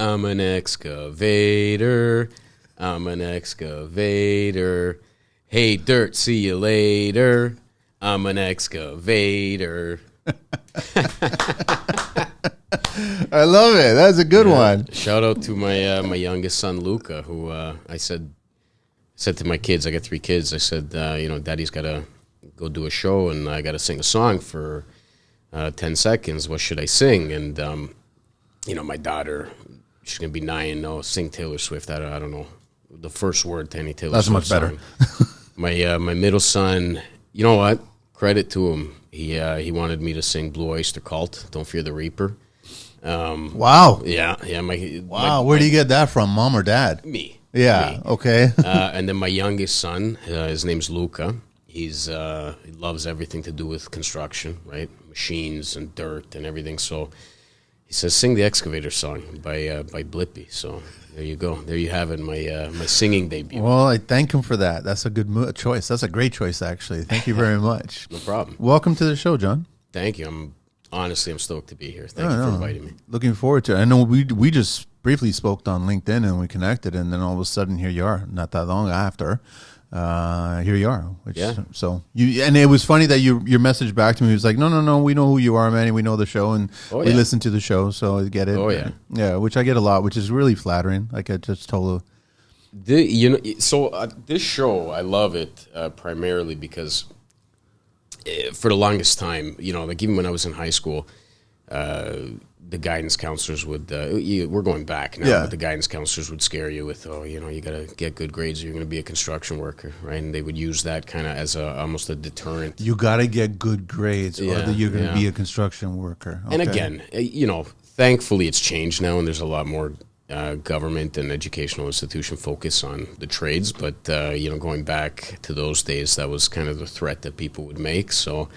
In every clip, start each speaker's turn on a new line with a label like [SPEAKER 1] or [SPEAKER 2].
[SPEAKER 1] I'm an excavator. I'm an excavator. Hey, dirt, see you later. I'm an excavator.
[SPEAKER 2] I love it. That's a good one.
[SPEAKER 1] Shout out to my youngest son, Luca, who I said to my kids, I got 3 kids, I said, Daddy's got to go do a show, and I got to sing a song for 10 seconds. What should I sing? And, my daughter, she's going to be 9, no, sing Taylor Swift. I don't know the first word to any Taylor Swift song. That's much better. My middle son, you know what? Credit to him. He wanted me to sing Blue Oyster Cult, Don't Fear the Reaper.
[SPEAKER 2] Wow.
[SPEAKER 1] Yeah.
[SPEAKER 2] Where do you get that from, mom or dad?
[SPEAKER 1] Me.
[SPEAKER 2] Yeah. Me. Okay.
[SPEAKER 1] And then my youngest son, his name's Luca. He loves everything to do with construction, right? Machines and dirt and everything. So he says, sing the Excavator song by Blippi. So there you go. There you have it, my singing debut.
[SPEAKER 2] Well, I thank him for that. That's a good choice. That's a great choice, actually. Thank you very much.
[SPEAKER 1] No problem.
[SPEAKER 2] Welcome to the show, John.
[SPEAKER 1] Thank you. I'm stoked to be here. Thank you for inviting me.
[SPEAKER 2] Looking forward to it. I know we just briefly spoke on LinkedIn and we connected, and then all of a sudden here you are. Not that long after, here you are. So and it was funny that your message back to me was like, no, we know who you are, man. We know the show, and we listen to the show, so I get it.
[SPEAKER 1] Oh yeah,
[SPEAKER 2] yeah, which I get a lot, which is really flattering. Like I just told
[SPEAKER 1] you. This show, I love it primarily because. For the longest time, like even when I was in high school, the guidance counselors would, we're going back now, but the guidance counselors would scare you with, you got to get good grades or you're going to be a construction worker, right? And they would use that kind of as almost a deterrent.
[SPEAKER 2] You got to get good grades or that you're going to be a construction worker. Okay.
[SPEAKER 1] And again, thankfully it's changed now and there's a lot more government and educational institution focus on the trades, but going back to those days, that was kind of the threat that people would make. So,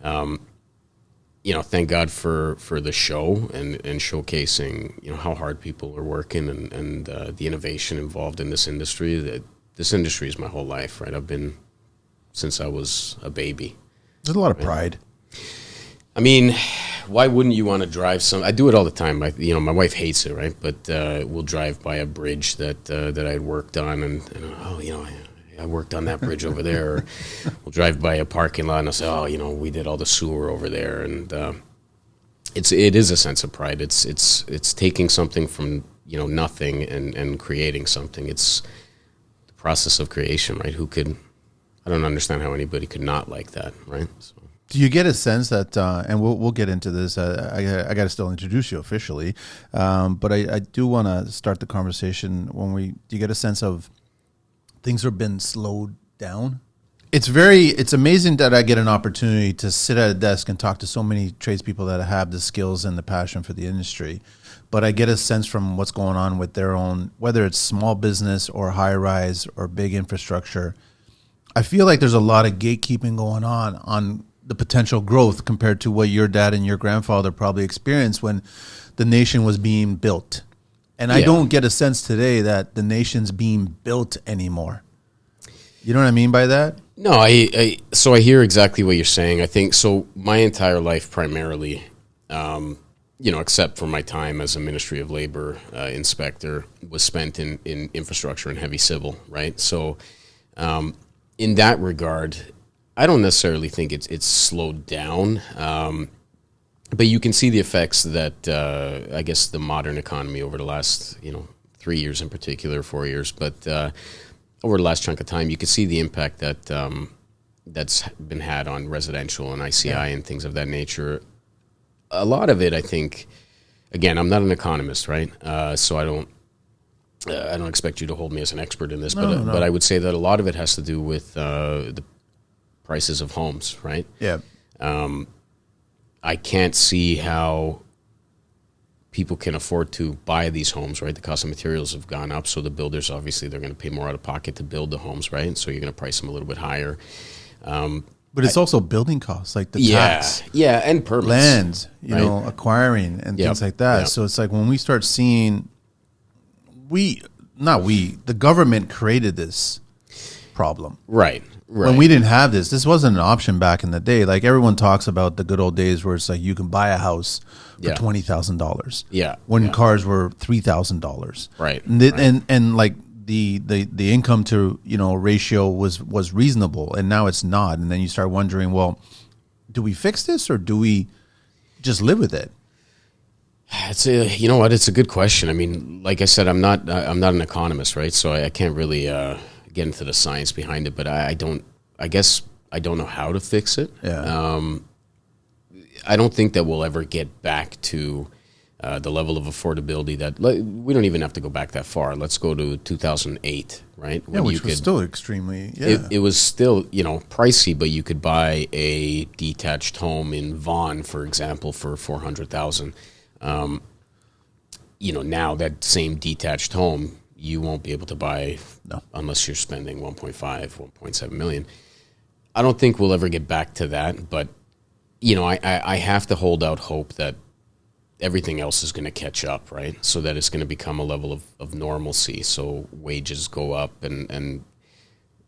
[SPEAKER 1] thank God for the show and showcasing how hard people are working and the innovation involved in this industry. This industry is my whole life, right? I've been since I was a baby.
[SPEAKER 2] There's a lot of pride.
[SPEAKER 1] I mean, why wouldn't you want to drive some? I do it all the time. My wife hates it, right? But we'll drive by a bridge that I had worked on, and I worked on that bridge over there. Or we'll drive by a parking lot, and I'll say, we did all the sewer over there, and it is a sense of pride. It's taking something from nothing and creating something. It's the process of creation, right? I don't understand how anybody could not like that, right? So.
[SPEAKER 2] Do you get a sense that, and we'll get into this, I got to still introduce you officially, but I do want to start the conversation do you get a sense of things have been slowed down? It's amazing that I get an opportunity to sit at a desk and talk to so many tradespeople that have the skills and the passion for the industry, but I get a sense from what's going on with their own, whether it's small business or high rise or big infrastructure. I feel like there's a lot of gatekeeping going on the potential growth compared to what your dad and your grandfather probably experienced when the nation was being built. And I don't get a sense today that the nation's being built anymore. You know what I mean by that?
[SPEAKER 1] No, so I hear exactly what you're saying. I think so. My entire life primarily, except for my time as a Ministry of Labor inspector, was spent in infrastructure and heavy civil, right? So in that regard, I don't necessarily think it's slowed down, but you can see the effects that I guess the modern economy over the last 3 years in particular, 4 years, but over the last chunk of time, you can see the impact that that's been had on residential and ICI and things of that nature. A lot of it, I think, again, I'm not an economist, right? So I don't expect you to hold me as an expert in this, but I would say that a lot of it has to do with the prices of homes, right?
[SPEAKER 2] Yeah.
[SPEAKER 1] I can't see how people can afford to buy these homes, right? The cost of materials have gone up, so the builders, obviously, they're going to pay more out of pocket to build the homes, right? And so you're going to price them a little bit higher.
[SPEAKER 2] But it's also building costs, like the tax.
[SPEAKER 1] Yeah, and permits.
[SPEAKER 2] Lands, acquiring and things like that.
[SPEAKER 1] Yep.
[SPEAKER 2] So it's like when we start seeing, the government created this. problem.
[SPEAKER 1] Right.
[SPEAKER 2] When we didn't have this wasn't an option back in the day. Like everyone talks about the good old days where it's like you can buy a house for $20,000.
[SPEAKER 1] Yeah.
[SPEAKER 2] When cars were $3,000.
[SPEAKER 1] Right.
[SPEAKER 2] And like the income to ratio was reasonable, and now it's not. And then you start wondering, well, do we fix this or do we just live with it?
[SPEAKER 1] You know what? It's a good question. I mean, like I said, I'm not an economist, right? So I can't really get into the science behind it. But I guess I don't know how to fix it.
[SPEAKER 2] Yeah.
[SPEAKER 1] I don't think that we'll ever get back to the level of affordability that we don't even have to go back that far. Let's go to 2008, right?
[SPEAKER 2] Yeah, which was still extremely.
[SPEAKER 1] It was still pricey, but you could buy a detached home in Vaughan, for example, for $400,000. Now that same detached home, you won't be able to buy unless you're spending 1.7 million. I don't think we'll ever get back to that, but I have to hold out hope that everything else is going to catch up, right? So that it's going to become a level of normalcy. So wages go up and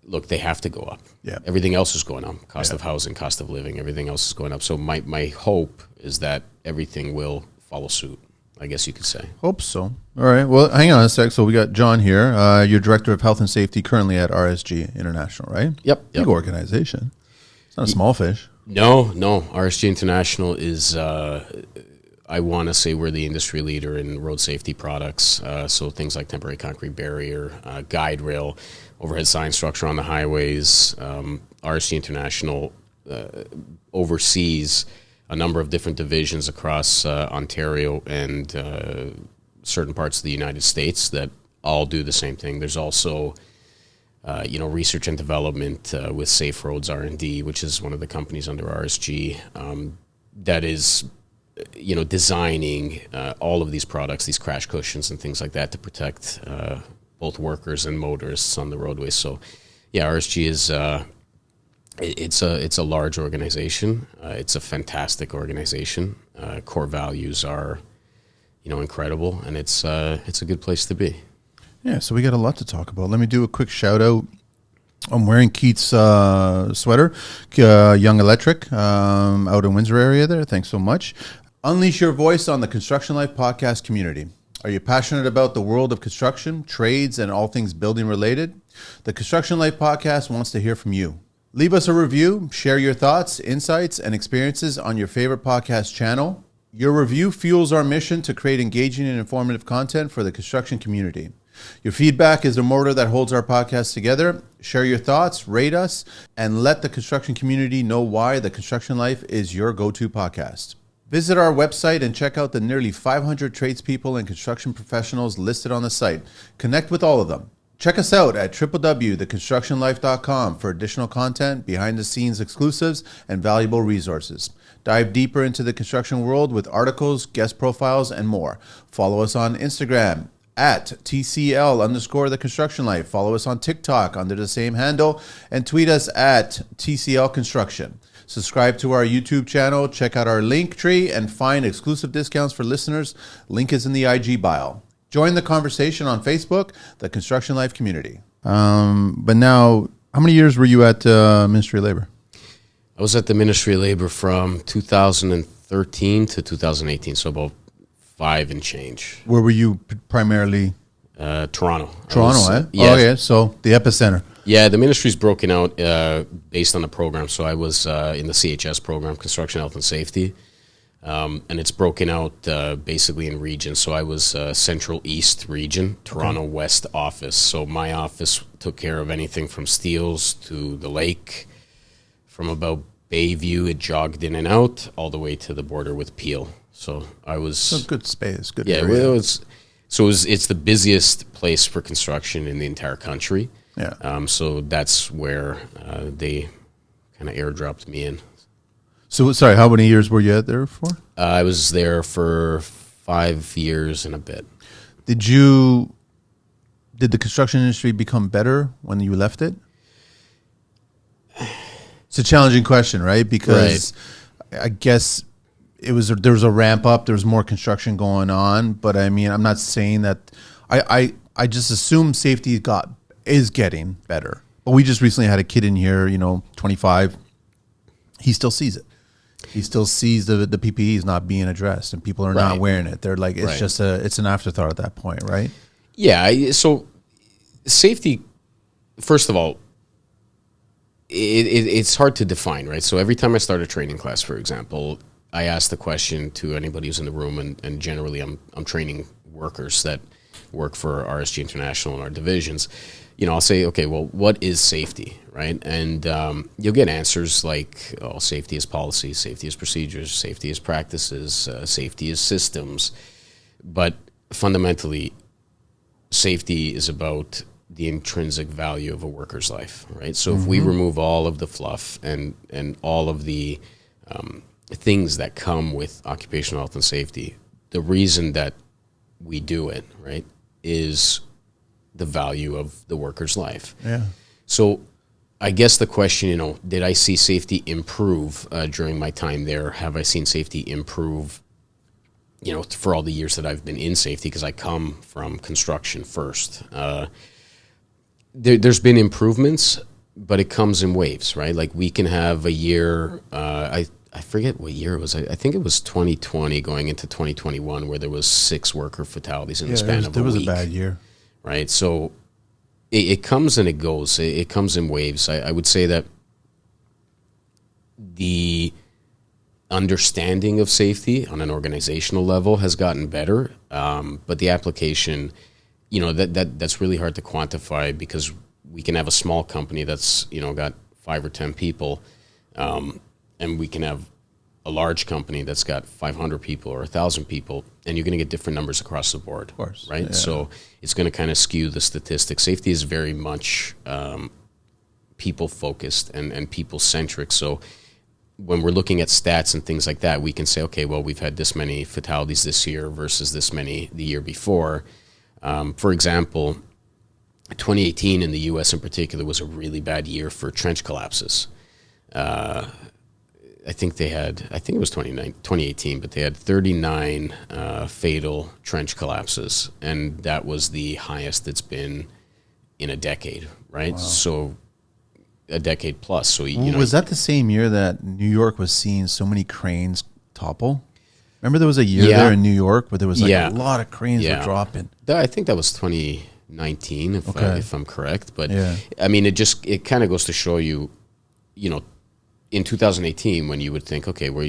[SPEAKER 1] look, they have to go up.
[SPEAKER 2] Yeah.
[SPEAKER 1] Everything else is going up. Cost of housing, cost of living, everything else is going up. So my hope is that everything will follow suit, I guess you could say.
[SPEAKER 2] Hope so. All right. Well, hang on a sec. So we got John here. You're Director of Health and Safety currently at RSG International, right?
[SPEAKER 1] Yep.
[SPEAKER 2] Big organization. It's not a small fish.
[SPEAKER 1] No. RSG International is, I want to say we're the industry leader in road safety products. So things like temporary concrete barrier, guide rail, overhead sign structure on the highways. RSG International oversees a number of different divisions across Ontario and certain parts of the United States that all do the same thing. There's also, research and development with Safe Roads R&D, which is one of the companies under RSG that is, designing all of these products, these crash cushions and things like that to protect both workers and motorists on the roadways. So, yeah, RSG is it's a large organization. It's a fantastic organization. Core values are, incredible, and it's a good place to be.
[SPEAKER 2] Yeah, so we got a lot to talk about. Let me do a quick shout out. I'm wearing Keith's sweater, Young Electric, out in Windsor area there. Thanks so much. Unleash your voice on the Construction Life podcast community. Are you passionate about the world of construction, trades, and all things building related? The Construction Life podcast wants to hear from you. Leave us a review, share your thoughts, insights, and experiences on your favorite podcast channel. Your review fuels our mission to create engaging and informative content for the construction community. Your feedback is the motor that holds our podcast together. Share your thoughts, rate us, and let the construction community know why the Construction Life is your go-to podcast. Visit our website and check out the nearly 500 tradespeople and construction professionals listed on the site. Connect with all of them. Check us out at www.theconstructionlife.com for additional content, behind-the-scenes exclusives, and valuable resources. Dive deeper into the construction world with articles, guest profiles, and more. Follow us on Instagram at TCL_The Construction Life. Follow us on TikTok under the same handle, and tweet us at TCL Construction. Subscribe to our YouTube channel, check out our link tree, and find exclusive discounts for listeners. Link is in the IG bio. Join the conversation on Facebook, the Construction Life community. But now, how many years were you at Ministry of Labor?
[SPEAKER 1] I was at the Ministry of Labor from 2013 to 2018, so about 5 and change.
[SPEAKER 2] Where were you primarily?
[SPEAKER 1] Toronto.
[SPEAKER 2] Toronto,
[SPEAKER 1] Yeah.
[SPEAKER 2] Oh, yeah, so the epicenter.
[SPEAKER 1] Yeah, the ministry's broken out based on the program. So I was in the CHS program, Construction, Health, and Safety. And it's broken out basically in regions. So I was Central East region, Toronto West office. So my office took care of anything from Steeles to the lake, from about Bayview, it jogged in and out, all the way to the border with Peel. So I was...
[SPEAKER 2] So good space, good
[SPEAKER 1] area.
[SPEAKER 2] area.
[SPEAKER 1] It's the busiest place for construction in the entire country.
[SPEAKER 2] Yeah.
[SPEAKER 1] So that's where they kind of airdropped me in.
[SPEAKER 2] So, sorry, how many years were you there for?
[SPEAKER 1] I was there for 5 years and a bit.
[SPEAKER 2] Did the construction industry become better when you left it? It's a challenging question, right? Because I guess there was a ramp up, there was more construction going on, but I mean, I'm not saying that. I just assume safety is getting better. But we just recently had a kid in here, 25. He still sees it. He still sees the PPE is not being addressed, and people are not wearing it. They're like, it's just it's an afterthought at that point, right?
[SPEAKER 1] Yeah. So safety, first of all, it's hard to define, right? So every time I start a training class, for example, I ask the question to anybody who's in the room, and generally I'm training workers that work for RSG International in our divisions. I'll say, okay, well, what is safety, right? And you'll get answers like, oh, safety is policy, safety is procedures, safety is practices, safety is systems. But fundamentally, safety is about the intrinsic value of a worker's life, right? So if we remove all of the fluff and all of the things that come with occupational health and safety, the reason that we do it, right, is the value of the worker's life.
[SPEAKER 2] Yeah.
[SPEAKER 1] So I guess the question, did I see safety improve during my time there? Have I seen safety improve, for all the years that I've been in safety? Because I come from construction first. There's been improvements, but it comes in waves, right? Like we can have a year, I forget what year it was. I think it was 2020 going into 2021 where there was 6 worker fatalities in the span of a week.
[SPEAKER 2] It was a bad year.
[SPEAKER 1] Right, so it comes and it goes. It comes in waves. I would say that the understanding of safety on an organizational level has gotten better, but the application, that's really hard to quantify because we can have a small company that's got 5 or 10 people, and we can have a large company that's got 500 people or 1,000 people, and you're going to get different numbers across the board.
[SPEAKER 2] Of course.
[SPEAKER 1] Right? Yeah. So it's going to kind of skew the statistics. Safety is very much people-focused and people-centric. So when we're looking at stats and things like that, we can say, okay, well, we've had this many fatalities this year versus this many the year before. For example, 2018 in the U.S. in particular was a really bad year for trench collapses. I think it was 2018, but they had 39 fatal trench collapses, and that was the highest it's been in a decade, right? Wow. So a decade plus. So
[SPEAKER 2] was that the same year that New York was seeing so many cranes topple? Remember there was a year there in New York where there was a lot of cranes were dropping.
[SPEAKER 1] I think that was 2019, if I'm correct. But I mean, it kind of goes to show you, in 2018, when you would think, okay, where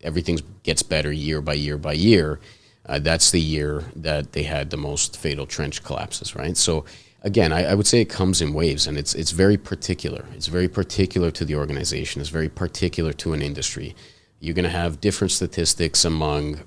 [SPEAKER 1] everything gets better year by year by year, that's the year that they had the most fatal trench collapses, right? So again, I would say it comes in waves, and it's very particular. It's very particular to the organization. It's very particular to an industry. You're going to have different statistics among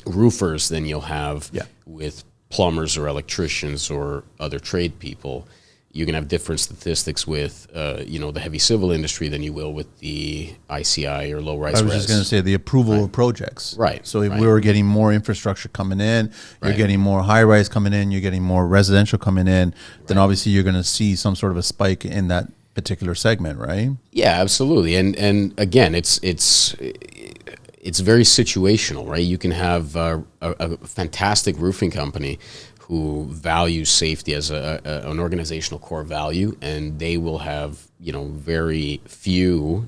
[SPEAKER 1] roofers than you'll have with plumbers or electricians or other trade people. You're going to have different statistics with, the heavy civil industry than you will with the ICI or low-rise res.
[SPEAKER 2] I was just going to say the approval of projects.
[SPEAKER 1] Right.
[SPEAKER 2] So if we were getting more infrastructure coming in, you're getting more high-rise coming in, you're getting more residential coming in, then obviously you're going to see some sort of a spike in that particular segment, right?
[SPEAKER 1] Yeah, absolutely. And again, it's very situational, right? You can have a fantastic roofing company who values safety as an organizational core value, and they will have very few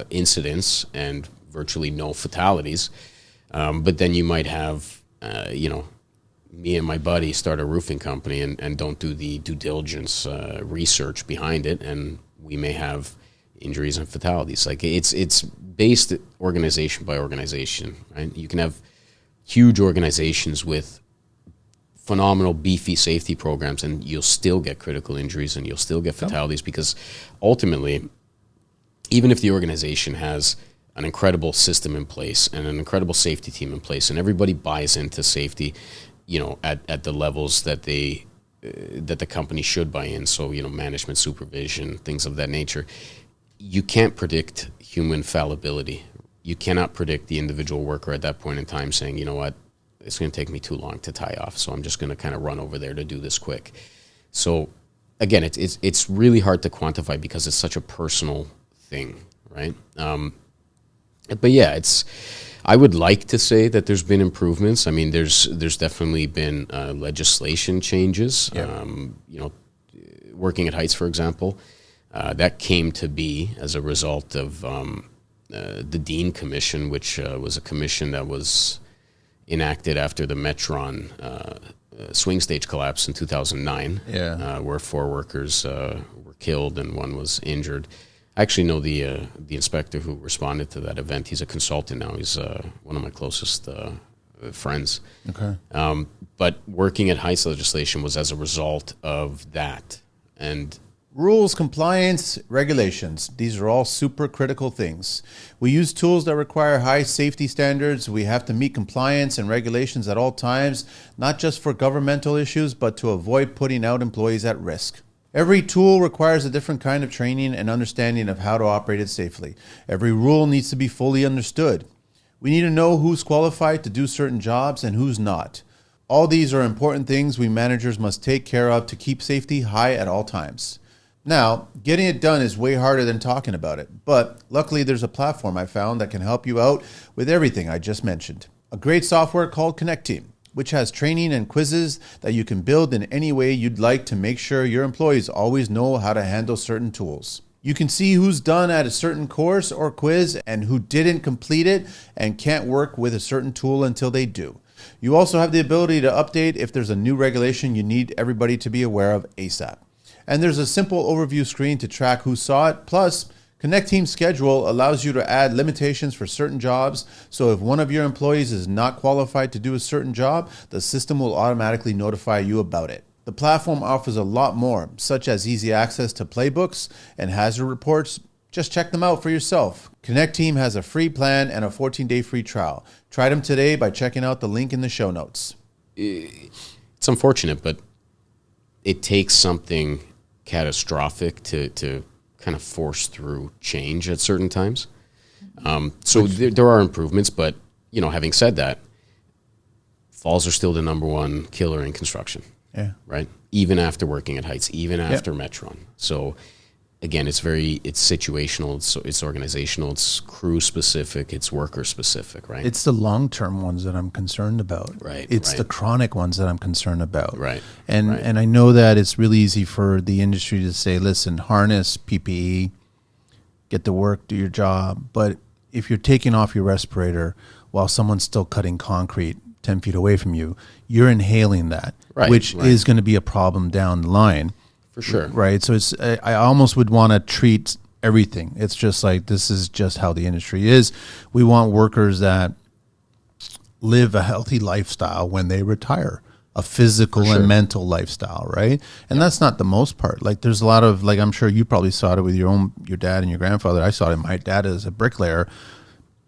[SPEAKER 1] incidents and virtually no fatalities. But then you might have me and my buddy start a roofing company and don't do the due diligence research behind it, and we may have injuries and fatalities. Like it's based organization by organization, right? You can have huge organizations with phenomenal beefy safety programs, and you'll still get critical injuries and you'll still get fatalities because ultimately, even if the organization has an incredible system in place and an incredible safety team in place and everybody buys into safety, at the levels that the company should buy in, so management, supervision, things of that nature, you can't predict human fallibility. You cannot predict the individual worker at that point in time saying, you know what, it's going to take me too long to tie off, so I'm just going to kind of run over there to do this quick. So again, it's really hard to quantify because it's such a personal thing, right? But yeah, I would like to say that there's been improvements. I mean, there's definitely been legislation changes.
[SPEAKER 2] Yeah.
[SPEAKER 1] working at Heights, for example, that came to be as a result of the Dean Commission, which was a commission that was enacted after the Metron swing stage collapse in 2009, where 4 workers were killed and 1 was injured. I actually know the inspector who responded to that event. He's a consultant now. He's one of my closest friends.
[SPEAKER 2] Okay.
[SPEAKER 1] But working at Heights legislation was as a result of that. And
[SPEAKER 2] rules, compliance, regulations. These are all super critical things. We use tools that require high safety standards. We have to meet compliance and regulations at all times, not just for governmental issues, but to avoid putting out employees at risk. Every tool requires a different kind of training and understanding of how to operate it safely. Every rule needs to be fully understood. We need to know who's qualified to do certain jobs and who's not. All these are important things we managers must take care of to keep safety high at all times. Now, getting it done is way harder than talking about it, but luckily there's a platform I found that can help you out with everything I just mentioned. A great software called Connectteam, which has training and quizzes that you can build in any way you'd like to make sure your employees always know how to handle certain tools. You can see who's done at a certain course or quiz and who didn't complete it and can't work with a certain tool until they do. You also have the ability to update if there's a new regulation you need everybody to be aware of ASAP. And there's a simple overview screen to track who saw it. Plus, Connectteam Schedule allows you to add limitations for certain jobs. So if one of your employees is not qualified to do a certain job, the system will automatically notify you about it. The platform offers a lot more, such as easy access to playbooks and hazard reports. Just check them out for yourself. Connectteam has a free plan and a 14-day free trial. Try them today by checking out the link in the show notes.
[SPEAKER 1] It's unfortunate, but it takes something catastrophic to kind of force through change at certain times. So there are improvements, but having said that, falls are still the number 1 killer in construction.
[SPEAKER 2] Yeah.
[SPEAKER 1] Right. Even after working at Heights, even after Metron. So again, it's situational, it's organizational, it's crew specific, it's worker specific, right?
[SPEAKER 2] It's the long-term ones that I'm concerned about.
[SPEAKER 1] Right.
[SPEAKER 2] It's the chronic ones that I'm concerned about.
[SPEAKER 1] Right.
[SPEAKER 2] And I know that it's really easy for the industry to say, listen, harness, PPE, get to work, do your job. But if you're taking off your respirator while someone's still cutting concrete 10 feet away from you, you're inhaling that, which is going to be a problem down the line.
[SPEAKER 1] For sure.
[SPEAKER 2] Right. So I almost would want to treat everything. It's just like, this is just how the industry is. We want workers that live a healthy lifestyle when they retire, a physical and mental lifestyle. Right. And that's not the most part. Like there's a lot of, like, I'm sure you probably saw it with your dad and your grandfather. I saw it in my dad as a bricklayer.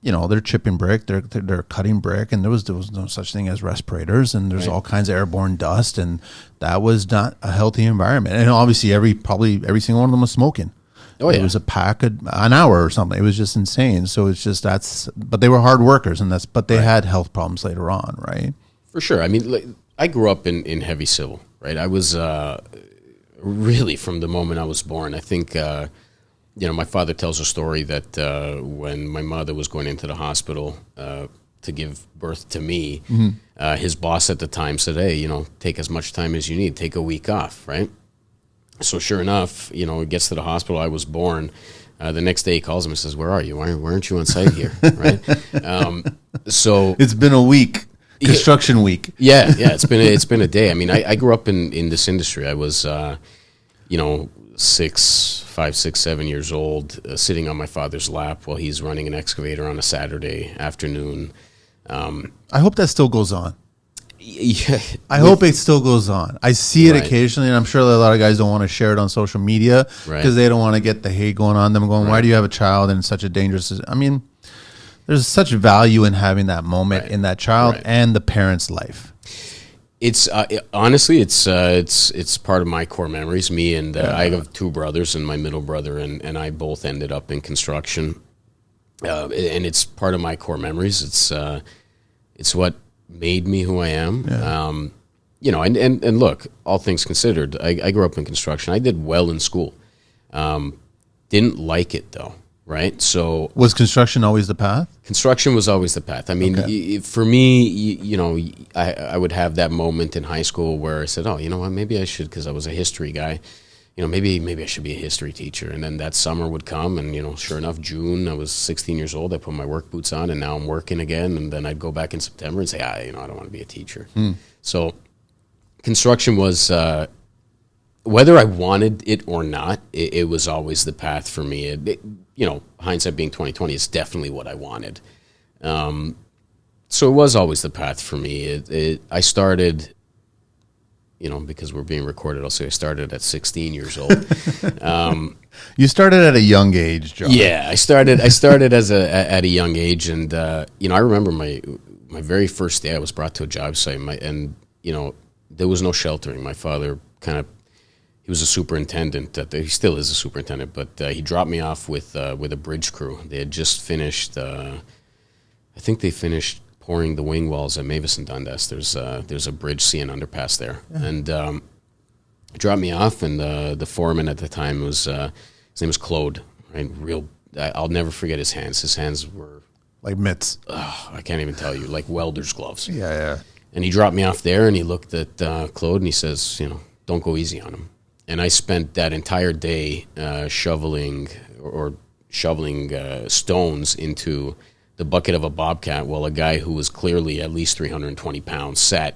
[SPEAKER 2] They're chipping brick, they're cutting brick, and there was no such thing as respirators, and there's all kinds of airborne dust, and that was not a healthy environment. And obviously, probably every single one of them was smoking. Oh yeah, it was a pack an hour or something. It was just insane. So it's just but they were hard workers, but they had health problems later on, right?
[SPEAKER 1] For sure. I mean, I grew up in heavy civil, right? I was really from the moment I was born. I think. My father tells a story that when my mother was going into the hospital to give birth to me, his boss at the time said, hey, take as much time as you need. Take a week off, right? So sure enough, it gets to the hospital. I was born. The next day he calls him and says, where are you? Why aren't you on site here, right? So
[SPEAKER 2] it's been a week. Construction week.
[SPEAKER 1] Yeah, it's been a day. I mean, I grew up in this industry. I was, 5, 6, 7 years old, sitting on my father's lap while he's running an excavator on a Saturday afternoon.
[SPEAKER 2] I hope that still goes on.
[SPEAKER 1] Yeah,
[SPEAKER 2] I hope it still goes on. I see it occasionally, and I'm sure that a lot of guys don't want to share it on social media because they don't want to get the hate going on them going, why do you have a child in such a dangerous... I mean, there's such value in having that moment in that child and the parent's life.
[SPEAKER 1] It's honestly, it's part of my core memories. Me and I have 2 brothers, and my middle brother and I both ended up in construction, and it's part of my core memories. It's what made me who I am. Yeah. And look, all things considered, I grew up in construction. I did well in school. Didn't like it though. Right. So
[SPEAKER 2] was construction always the path?
[SPEAKER 1] Construction was always the path. I mean, for me, I would have that moment in high school where I said, oh, you know what, maybe I should, because I was a history guy, maybe I should be a history teacher. And then that summer would come, and sure enough, June, I was 16 years old. I put my work boots on, and now I'm working again. And then I'd go back in September and say, I don't want to be a teacher. So construction was, whether I wanted it or not, it was always the path for me. Hindsight being 2020, it's definitely what I wanted. So it was always the path for me. I started, because we're being recorded, I'll say I started at 16 years old.
[SPEAKER 2] You started at a young age, John.
[SPEAKER 1] Yeah, I started at a young age, and I remember my very first day. I was brought to a job site, there was no sheltering. My father he was a superintendent. He still is a superintendent, but he dropped me off with a bridge crew. They had just finished. I think they finished pouring the wing walls at Mavis and Dundas. There's a bridge, sea and underpass there, and dropped me off. And the foreman at the time was his name was Claude. Right, I'll never forget his hands. His hands were
[SPEAKER 2] like mitts.
[SPEAKER 1] I can't even tell you, like welder's gloves.
[SPEAKER 2] Yeah.
[SPEAKER 1] And he dropped me off there, and he looked at Claude, and he says, don't go easy on him. And I spent that entire day shoveling stones into the bucket of a Bobcat, while a guy who was clearly at least 320 pounds sat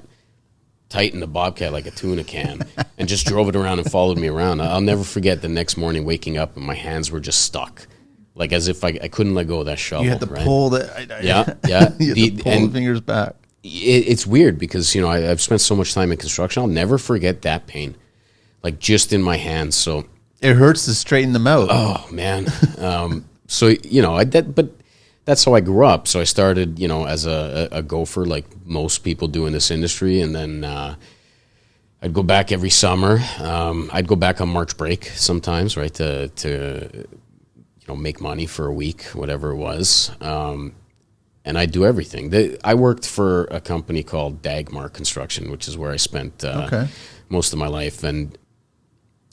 [SPEAKER 1] tight in the Bobcat like a tuna can and just drove it around and followed me around. I'll never forget the next morning waking up and my hands were just stuck, like as if I couldn't let go of that shovel.
[SPEAKER 2] You had to pull the
[SPEAKER 1] yeah.
[SPEAKER 2] you had to pull the fingers back.
[SPEAKER 1] It's weird because I've spent so much time in construction. I'll never forget that pain, like just in my hands. So
[SPEAKER 2] it hurts to straighten them out.
[SPEAKER 1] Oh man. But that's how I grew up. So I started, as a gopher, like most people do in this industry, and then I'd go back every summer. I'd go back on March break sometimes, right, to make money for a week, whatever it was. And I'd do everything. I worked for a company called Dagmar Construction, which is where I spent most of my life. And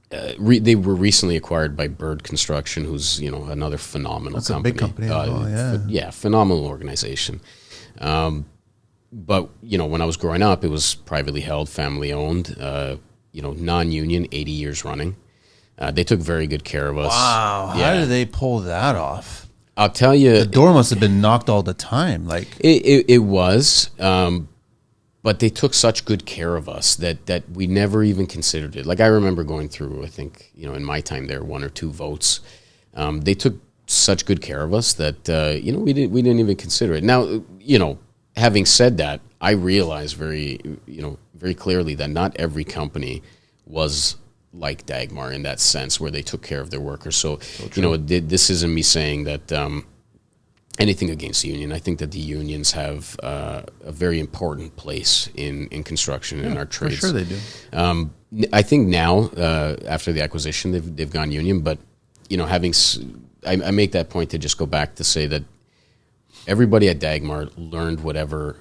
[SPEAKER 1] they were recently acquired by Bird Construction, who's another phenomenal company.
[SPEAKER 2] That's a big company as well,
[SPEAKER 1] phenomenal organization. But when I was growing up, it was privately held, family owned, non-union, 80 years running. They took very good care of us.
[SPEAKER 2] Wow, how did they pull that off?
[SPEAKER 1] I'll tell you,
[SPEAKER 2] the door must have been knocked all the time. Like
[SPEAKER 1] it was. But they took such good care of us that we never even considered it. Like I remember going through, I think, in my time there, 1 or 2 votes. They took such good care of us that we didn't even consider it. Now, having said that, I realize very clearly that not every company was like Dagmar in that sense, where they took care of their workers. So this isn't me saying that. Anything against the union. I think that the unions have a very important place in construction and in our trades.
[SPEAKER 2] For sure they do.
[SPEAKER 1] I think now, after the acquisition, they've gone union. But, I make that point to just go back to say that everybody at Dagmar learned whatever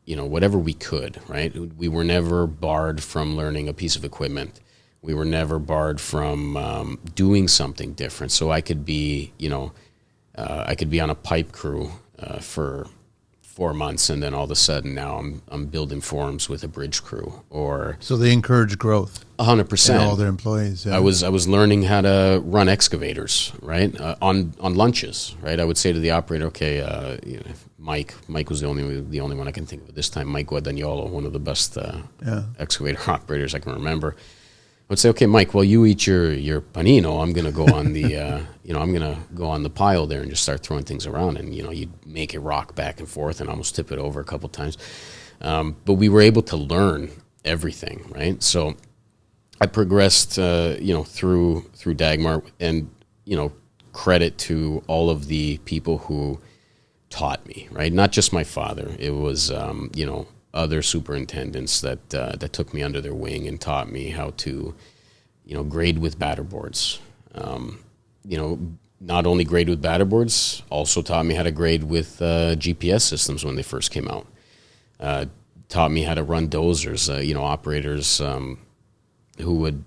[SPEAKER 1] we could, right? We were never barred from learning a piece of equipment. We were never barred from doing something different. So I could be, I could be on a pipe crew for 4 months, and then all of a sudden now I'm building forms with a bridge crew.
[SPEAKER 2] So they encourage growth.
[SPEAKER 1] 100%.
[SPEAKER 2] In all their employees. Yeah.
[SPEAKER 1] I was learning how to run excavators, right? On lunches, right? I would say to the operator, okay, Mike was the only one I can think of at this time. Mike Guadagnolo, one of the best excavator operators I can remember. I would say, okay, Mike, while you eat your panino, I'm going to go on the, I'm going to go on the pile there and just start throwing things around. And, you'd make it rock back and forth and almost tip it over a couple times. But we were able to learn everything, right? So I progressed, through Dagmar, and, credit to all of the people who taught me, right? Not just my father. It was, other superintendents that took me under their wing and taught me how to, grade with batter boards. Not only grade with batter boards, also taught me how to grade with GPS systems when they first came out. Taught me how to run dozers, operators who would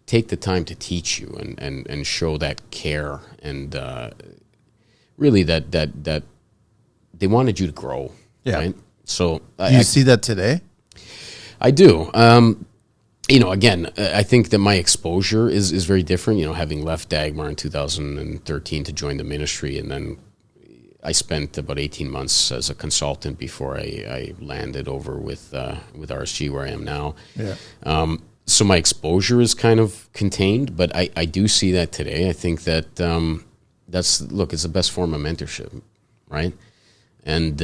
[SPEAKER 1] take the time to teach you and show that care and really that they wanted you to grow, right? So
[SPEAKER 2] do you see that today?
[SPEAKER 1] I do. again, I think that my exposure is very different. Having left Dagmar in 2013 to join the ministry, and then I spent about 18 months as a consultant before I landed over with RSG, where I am now.
[SPEAKER 2] Yeah.
[SPEAKER 1] So my exposure is kind of contained, but I do see that today. I think that it's the best form of mentorship, right? And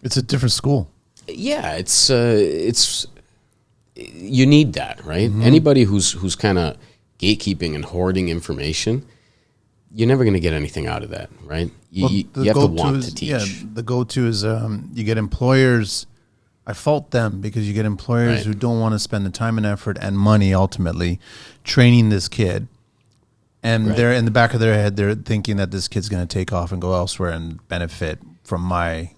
[SPEAKER 2] it's a different school.
[SPEAKER 1] Yeah, it's you need that, right? Mm-hmm. Anybody who's kind of gatekeeping and hoarding information, you're never going to get anything out of that, right? You have to want to teach.
[SPEAKER 2] Yeah, the go-to is you get employers. I fault them because you get employers who don't want to spend the time and effort and money ultimately training this kid. And they're in the back of their head, they're thinking that this kid's going to take off and go elsewhere and benefit from my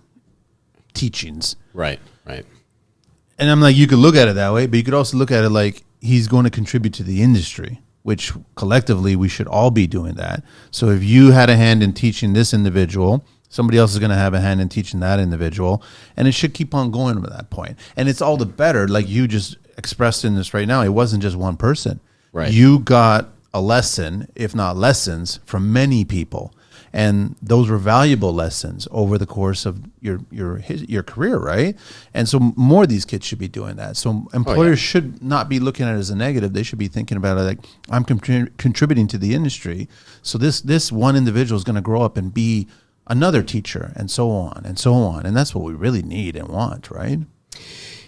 [SPEAKER 2] teachings.
[SPEAKER 1] Right.
[SPEAKER 2] And I'm like, you could look at it that way, but you could also look at it like he's going to contribute to the industry, which collectively we should all be doing that. So if you had a hand in teaching this individual, somebody else is going to have a hand in teaching that individual, and it should keep on going to that point. And it's all the better, like you just expressed in this right now. It wasn't just one person.
[SPEAKER 1] Right.
[SPEAKER 2] You got a lesson, if not lessons, from many people, and those were valuable lessons over the course of your career, right? And so more of these kids should be doing that. So employers should not be looking at it as a negative. They should be thinking about it like, I'm contributing to the industry. So this one individual is going to grow up and be another teacher, and so on and so on. And that's what we really need and want, right?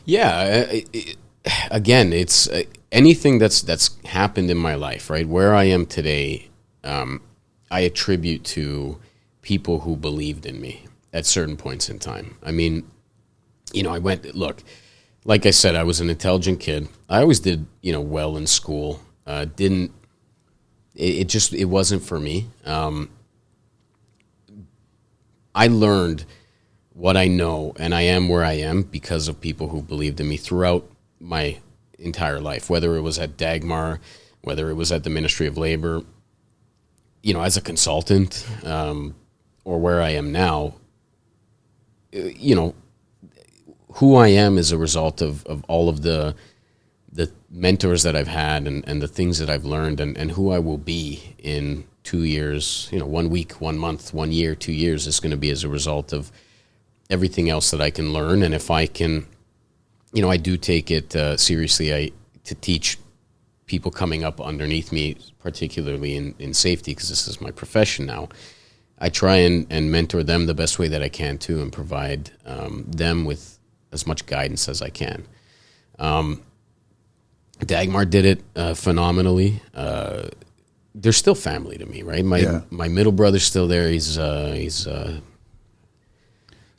[SPEAKER 1] Yeah. Again, it's anything that's happened in my life, right? Where I am today, I attribute to people who believed in me at certain points in time. I mean, like I said, I was an intelligent kid. I always did, well in school. It wasn't for me. I learned what I know, and I am where I am because of people who believed in me throughout my entire life, whether it was at Dagmar, whether it was at the Ministry of Labor, as a consultant, or where I am now. Who I am is a result of all of the mentors that I've had and the things that I've learned and who I will be in 2 years, 1 week, 1 month, 1 year, 2 years is going to be as a result of everything else that I can learn. And if I can, I do take it seriously to teach people coming up underneath me, particularly in safety, because this is my profession now. I try and mentor them the best way that I can too, and provide them with as much guidance as I can. Dagmar did it phenomenally. They're still family to me, right? My middle brother's still there. He's going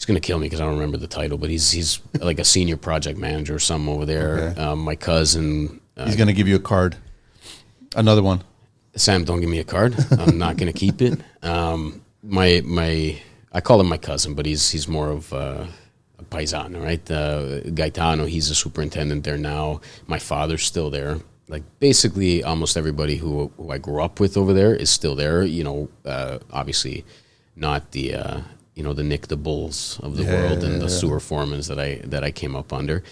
[SPEAKER 1] to kill me because I don't remember the title, but he's like a senior project manager or something over there. Okay. My cousin,
[SPEAKER 2] he's going to give you a card, another one.
[SPEAKER 1] Sam, don't give me a card. I'm not going to keep it. I call him my cousin, but he's more of a paisano, right? Gaetano, he's a superintendent there now. My father's still there. Like basically almost everybody who I grew up with over there is still there. Obviously not the the Nick the Bulls of the world and the sewer foremans that I came up under,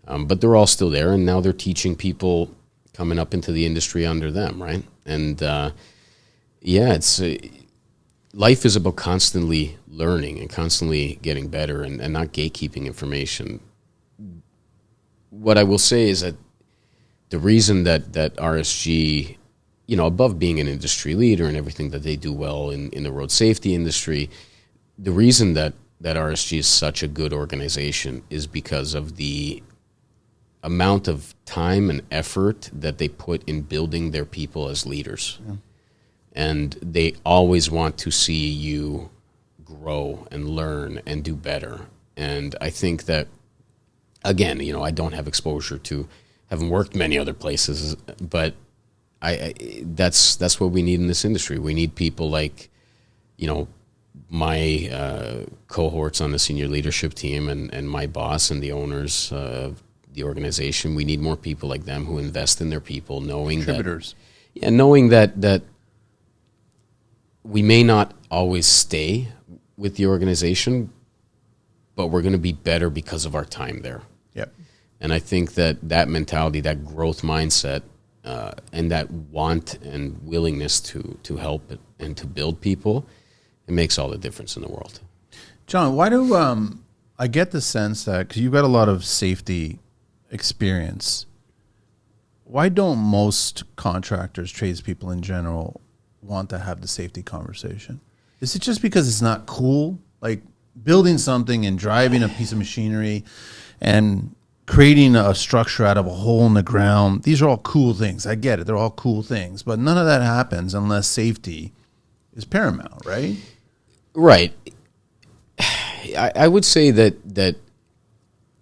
[SPEAKER 1] but they're all still there, and now they're teaching people coming up into the industry under them, right? And it's life is about constantly learning and constantly getting better and not gatekeeping information. What I will say is that the reason that RSG, above being an industry leader and everything that they do well in the road safety industry, the reason that RSG is such a good organization is because of the amount of time and effort that they put in building their people as leaders. Yeah. And they always want to see you grow and learn and do better. And I think that, again, I don't have exposure to, haven't worked many other places, but that's what we need in this industry. We need people like, my cohorts on the senior leadership team and my boss and the owners of the organization. We need more people like them who invest in their people, knowing that we may not always stay with the organization, but we're going to be better because of our time there.
[SPEAKER 2] Yep.
[SPEAKER 1] And I think that mentality, that growth mindset, and that want and willingness to help and to build people, it makes all the difference in the world.
[SPEAKER 2] John, why do I get the sense that, because you've got a lot of safety experience, why don't most contractors, tradespeople in general, want to have the safety conversation? Is it just because it's not cool? Like building something and driving a piece of machinery and creating a structure out of a hole in the ground, these are all cool things. I get it. They're all cool things. But none of that happens unless safety is paramount, right?
[SPEAKER 1] Right. I would say that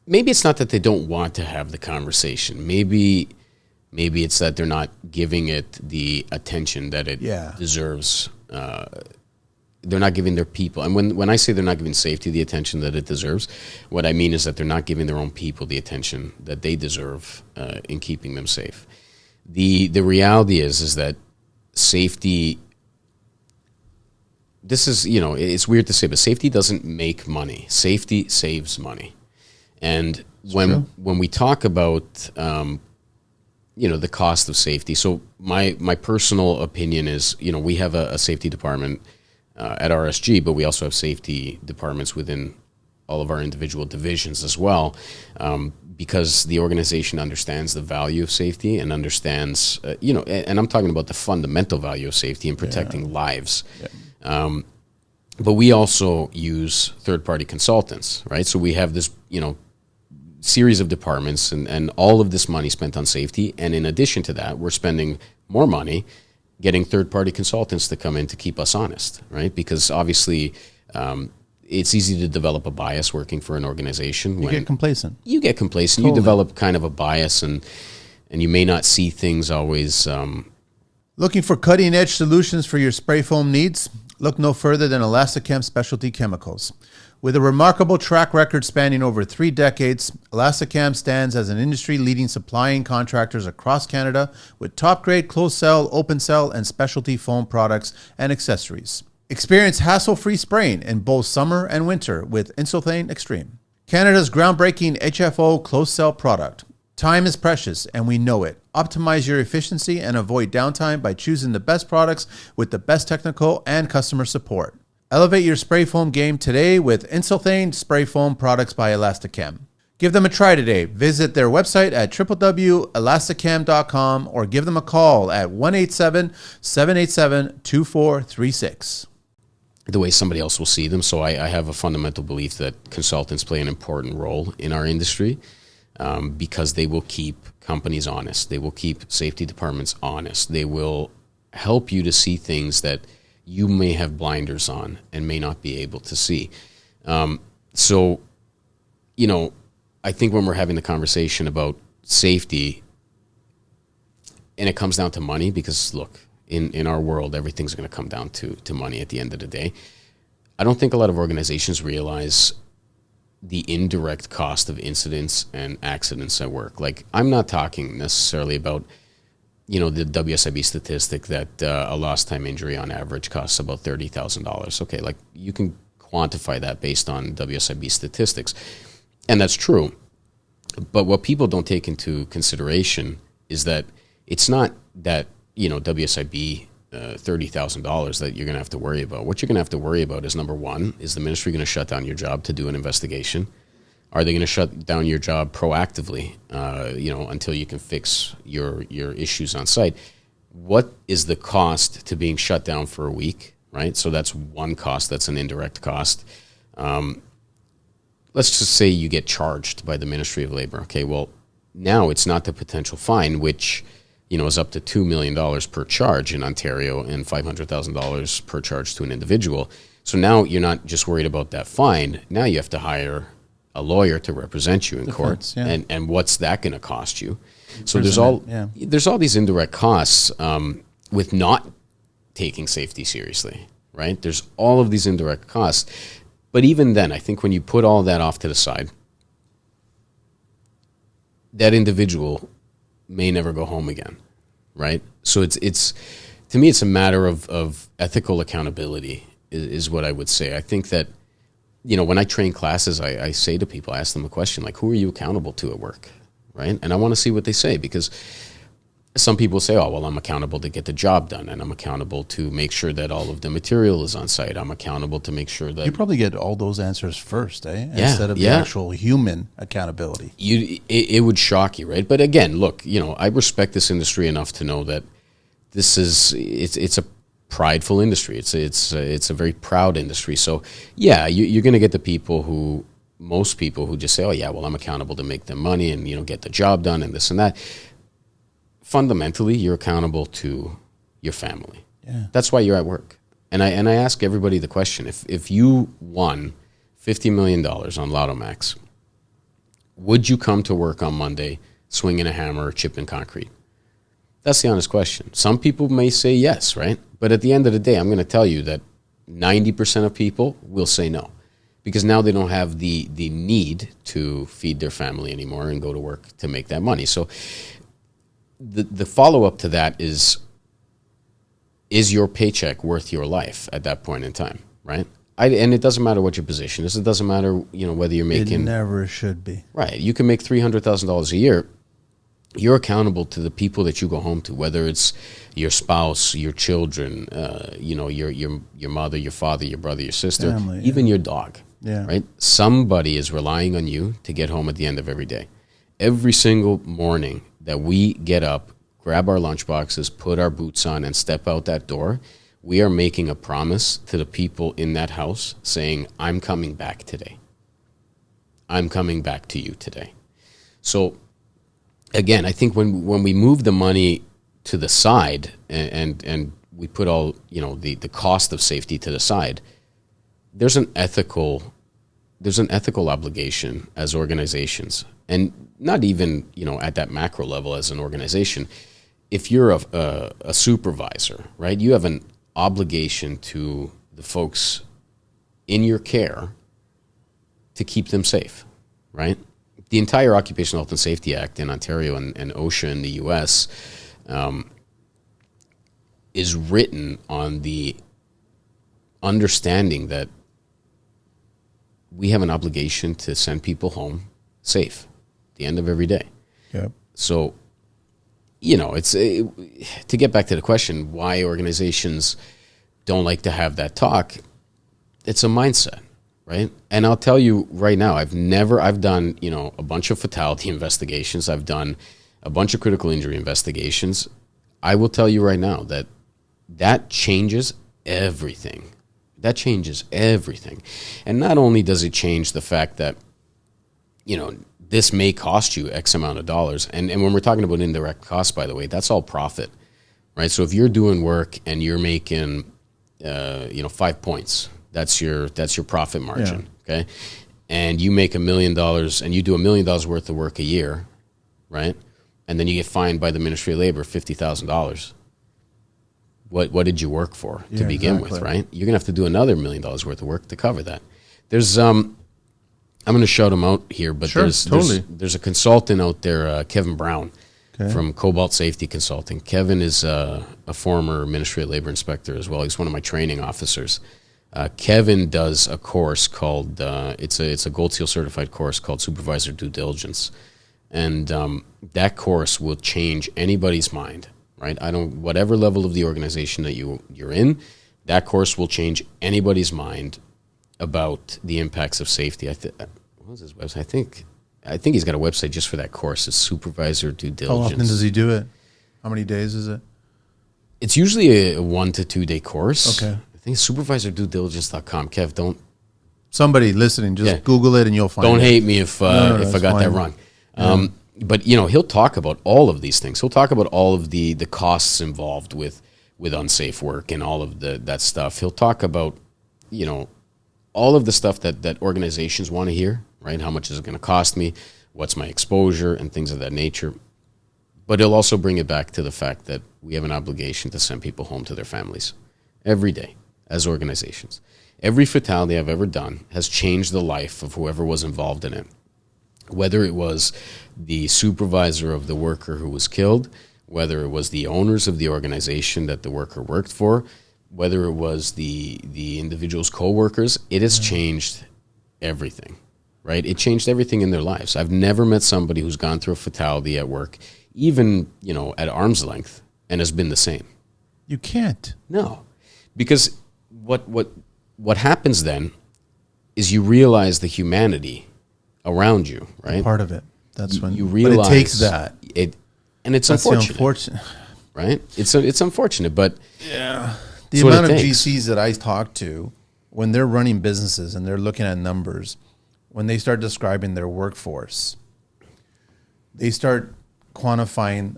[SPEAKER 1] maybe it's not that they don't want to have the conversation. Maybe it's that they're not giving it the attention that it deserves. They're not giving their people. And when I say they're not giving safety the attention that it deserves, what I mean is that they're not giving their own people the attention that they deserve in keeping them safe. The reality is that safety, this is, it's weird to say, but safety doesn't make money. Safety saves money. And when we talk about, the cost of safety, so my personal opinion is, we have a safety department at RSG, but we also have safety departments within all of our individual divisions as well, because the organization understands the value of safety and understands, and I'm talking about the fundamental value of safety and protecting lives. Yeah. But we also use third-party consultants, right? So we have this, series of departments and all of this money spent on safety. And in addition to that, we're spending more money getting third-party consultants to come in to keep us honest, right? Because obviously it's easy to develop a bias working for an organization.
[SPEAKER 2] You get complacent.
[SPEAKER 1] You get complacent. Totally. You develop kind of a bias, and you may not see things always.
[SPEAKER 2] Looking for cutting-edge solutions for your spray foam needs? Look no further than Elastichem Specialty Chemicals. With a remarkable track record spanning over 3 decades, Elastichem stands as an industry-leading supplying contractors across Canada with top-grade closed-cell, open-cell, and specialty foam products and accessories. Experience hassle-free spraying in both summer and winter with Insulthane Extreme, Canada's groundbreaking HFO closed-cell product. Time is precious, and we know it. Optimize your efficiency and avoid downtime by choosing the best products with the best technical and customer support. Elevate your spray foam game today with Insulthane Spray Foam products by Elastichem. Give them a try today. Visit their website at www.elastichem.com or give them a call at 1-877-787-2436.
[SPEAKER 1] The way somebody else will see them. So I have a fundamental belief that consultants play an important role in our industry because they will keep companies honest. They will keep safety departments honest. They will help you to see things that you may have blinders on and may not be able to see. So, I think when we're having the conversation about safety, and it comes down to money, because look, in our world, everything's going to come down to money at the end of the day. I don't think a lot of organizations realize the indirect cost of incidents and accidents at work. Like, I'm not talking necessarily about the WSIB statistic that a lost time injury on average costs about $30,000. Okay, like you can quantify that based on WSIB statistics. And that's true. But what people don't take into consideration is that it's not that, WSIB $30,000 that you're going to have to worry about. What you're going to have to worry about is, number one, is the ministry going to shut down your job to do an investigation? Are they going to shut down your job proactively, until you can fix your issues on site? What is the cost to being shut down for a week, right? So that's one cost. That's an indirect cost. Let's just say you get charged by the Ministry of Labor. Okay, well, now it's not the potential fine, which is up to $2 million per charge in Ontario and $500,000 per charge to an individual. So now you're not just worried about that fine. Now you have to hire a lawyer to represent you in court, and what's that going to cost you? So there's all these indirect costs with not taking safety seriously, right? There's all of these indirect costs, but even then, I think when you put all that off to the side, that individual may never go home again, right? So it's to me, it's a matter of ethical accountability is what I would say. I think that when I train classes, I say to people, I ask them a question like, who are you accountable to at work? right? And I want to see what they say, because some people say, oh, well, I'm accountable to get the job done, and I'm accountable to make sure that all of the material is on site. I'm accountable to make sure that...
[SPEAKER 2] You probably get all those answers first,
[SPEAKER 1] Yeah,
[SPEAKER 2] instead of the actual human accountability.
[SPEAKER 1] It would shock you, right? But again, look, I respect this industry enough to know that it's a prideful industry. It's a very proud industry. So yeah, you're going to get most people who just say, oh yeah, well, I'm accountable to make them money and, get the job done and this and that. Fundamentally, you're accountable to your family.
[SPEAKER 2] Yeah.
[SPEAKER 1] That's why you're at work. And I ask everybody the question, if you won $50 million on Lotto Max, would you come to work on Monday swinging a hammer or chipping concrete? That's the honest question. Some people may say yes, right? But at the end of the day, I'm going to tell you that 90% of people will say no, because now they don't have the need to feed their family anymore and go to work to make that money. So the follow-up to that is your paycheck worth your life at that point in time, right? And it doesn't matter what your position is. It doesn't matter, whether you're making...
[SPEAKER 2] It never should be.
[SPEAKER 1] Right. You can make $300,000 a year. You're accountable to the people that you go home to, whether it's your spouse, your children, your mother, your father, your brother, your sister,
[SPEAKER 2] family,
[SPEAKER 1] even your dog,
[SPEAKER 2] Yeah.
[SPEAKER 1] right? Somebody is relying on you to get home at the end of every day. Every single morning that we get up, grab our lunch boxes, put our boots on, and step out that door, we are making a promise to the people in that house saying, I'm coming back today. I'm coming back to you today. So again, I think when we move the money to the side and we put all, the cost of safety to the side, there's an ethical obligation as organizations, and not even, at that macro level as an organization. If you're a supervisor, right, you have an obligation to the folks in your care to keep them safe, right? The entire Occupational Health and Safety Act in Ontario and OSHA in the U.S. Is written on the understanding that we have an obligation to send people home safe at the end of every day.
[SPEAKER 2] Yep.
[SPEAKER 1] So, to get back to the question, why organizations don't like to have that talk, it's a mindset. Right. And I'll tell you right now, I've done, a bunch of fatality investigations. I've done a bunch of critical injury investigations. I will tell you right now that changes everything. That changes everything. And not only does it change the fact that, this may cost you X amount of dollars. And when we're talking about indirect costs, by the way, that's all profit, right? So if you're doing work and you're making, 5 points, that's your profit margin, okay? And you make $1 million and you do $1 million worth of work a year, right? And then you get fined by the Ministry of Labor $50,000. What did you work for to begin with, right? You're gonna have to do another $1 million worth of work to cover that. There's I'm gonna shout him out here, but there's a consultant out there, Kevin Brown, from Cobalt Safety Consulting. Kevin is a former Ministry of Labor inspector as well. He's one of my training officers. Kevin does a course called, it's a Gold Seal certified course called Supervisor Due Diligence. And that course will change anybody's mind, right? Whatever level of the organization that you're in, that course will change anybody's mind about the impacts of safety. What was his website? I think he's got a website just for that course. It's Supervisor Due Diligence.
[SPEAKER 2] How often does he do it? How many days is it?
[SPEAKER 1] It's usually a 1 to 2 day course.
[SPEAKER 2] Okay.
[SPEAKER 1] I think supervisorduediligence.com. Kev, don't...
[SPEAKER 2] Somebody listening, just Google it and you'll find it.
[SPEAKER 1] Don't hate me if I got that wrong. But, he'll talk about all of these things. He'll talk about all of the costs involved with unsafe work and all of that stuff. He'll talk about, all of the stuff that organizations want to hear, right? How much is it going to cost me? What's my exposure and things of that nature. But he'll also bring it back to the fact that we have an obligation to send people home to their families every day as organizations. Every fatality I've ever done has changed the life of whoever was involved in it. Whether it was the supervisor of the worker who was killed, whether it was the owners of the organization that the worker worked for, whether it was the individual's co-workers, it has changed everything. right? It changed everything in their lives. I've never met somebody who's gone through a fatality at work, even, at arm's length, and has been the same.
[SPEAKER 2] You can't.
[SPEAKER 1] No. Because what happens then is you realize the humanity around you, right?
[SPEAKER 2] Part of it. That's when
[SPEAKER 1] you realize
[SPEAKER 2] but it takes that.
[SPEAKER 1] And it's
[SPEAKER 2] That's
[SPEAKER 1] unfortunate. Right? It's unfortunate, but
[SPEAKER 2] yeah. The amount of GCs that I talk to, when they're running businesses and they're looking at numbers, when they start describing their workforce, they start quantifying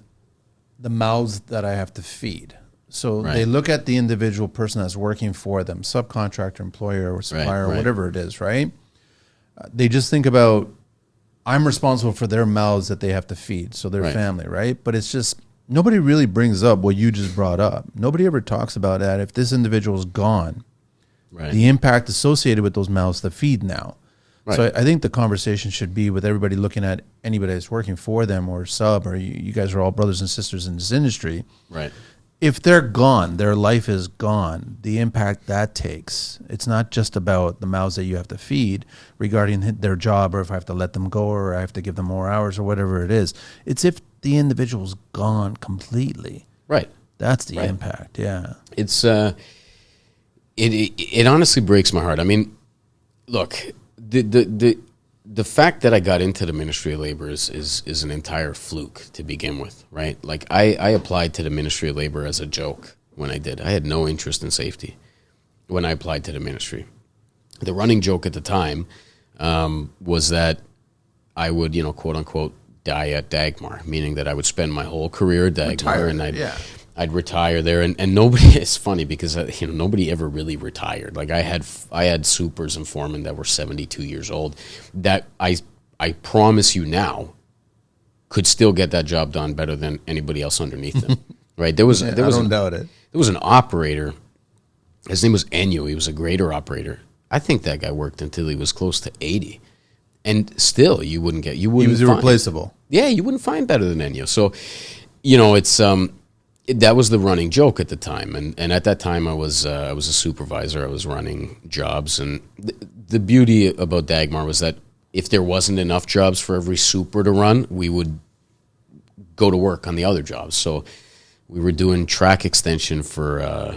[SPEAKER 2] the mouths that I have to feed. So they look at the individual person that's working for them, subcontractor, employer, or supplier, or whatever it is, right? They just think about, I'm responsible for their mouths that they have to feed, so their family, right? But it's just, nobody really brings up what you just brought up. Nobody ever talks about that. If this individual is gone, the impact associated with those mouths to feed now. Right. So I think the conversation should be with everybody looking at anybody that's working for them or sub, or you guys are all brothers and sisters in this industry.
[SPEAKER 1] Right.
[SPEAKER 2] If they're gone, their life is gone, the impact that takes. It's not just about the mouths that you have to feed regarding their job, or if I have to let them go, or I have to give them more hours, or whatever it is. It's if the individual's gone completely.
[SPEAKER 1] Right.
[SPEAKER 2] That's the impact, yeah.
[SPEAKER 1] It's it honestly breaks my heart. I mean, look, the fact that I got into the Ministry of Labor is an entire fluke to begin with, right? Like I applied to the Ministry of Labor as a joke when I did. I had no interest in safety when I applied to the ministry. The running joke at the time was that I would, quote unquote, die at Dagmar, meaning that I would spend my whole career at Dagmar and I'd retire there, and nobody. It's funny because nobody ever really retired. Like I had supers and foremen that were 72 years old that I promise you now could still get that job done better than anybody else underneath them. Right? There was
[SPEAKER 2] I don't doubt it.
[SPEAKER 1] There was an operator. His name was Enyo. He was a grader operator. I think that guy worked until he was close to 80, and still you wouldn't. He was
[SPEAKER 2] irreplaceable.
[SPEAKER 1] Yeah, you wouldn't find better than Enyo. So, it's. That was the running joke at the time, and at that time I was a supervisor. I was running jobs, and the beauty about Dagmar was that if there wasn't enough jobs for every super to run, we would go to work on the other jobs. So we were doing track extension for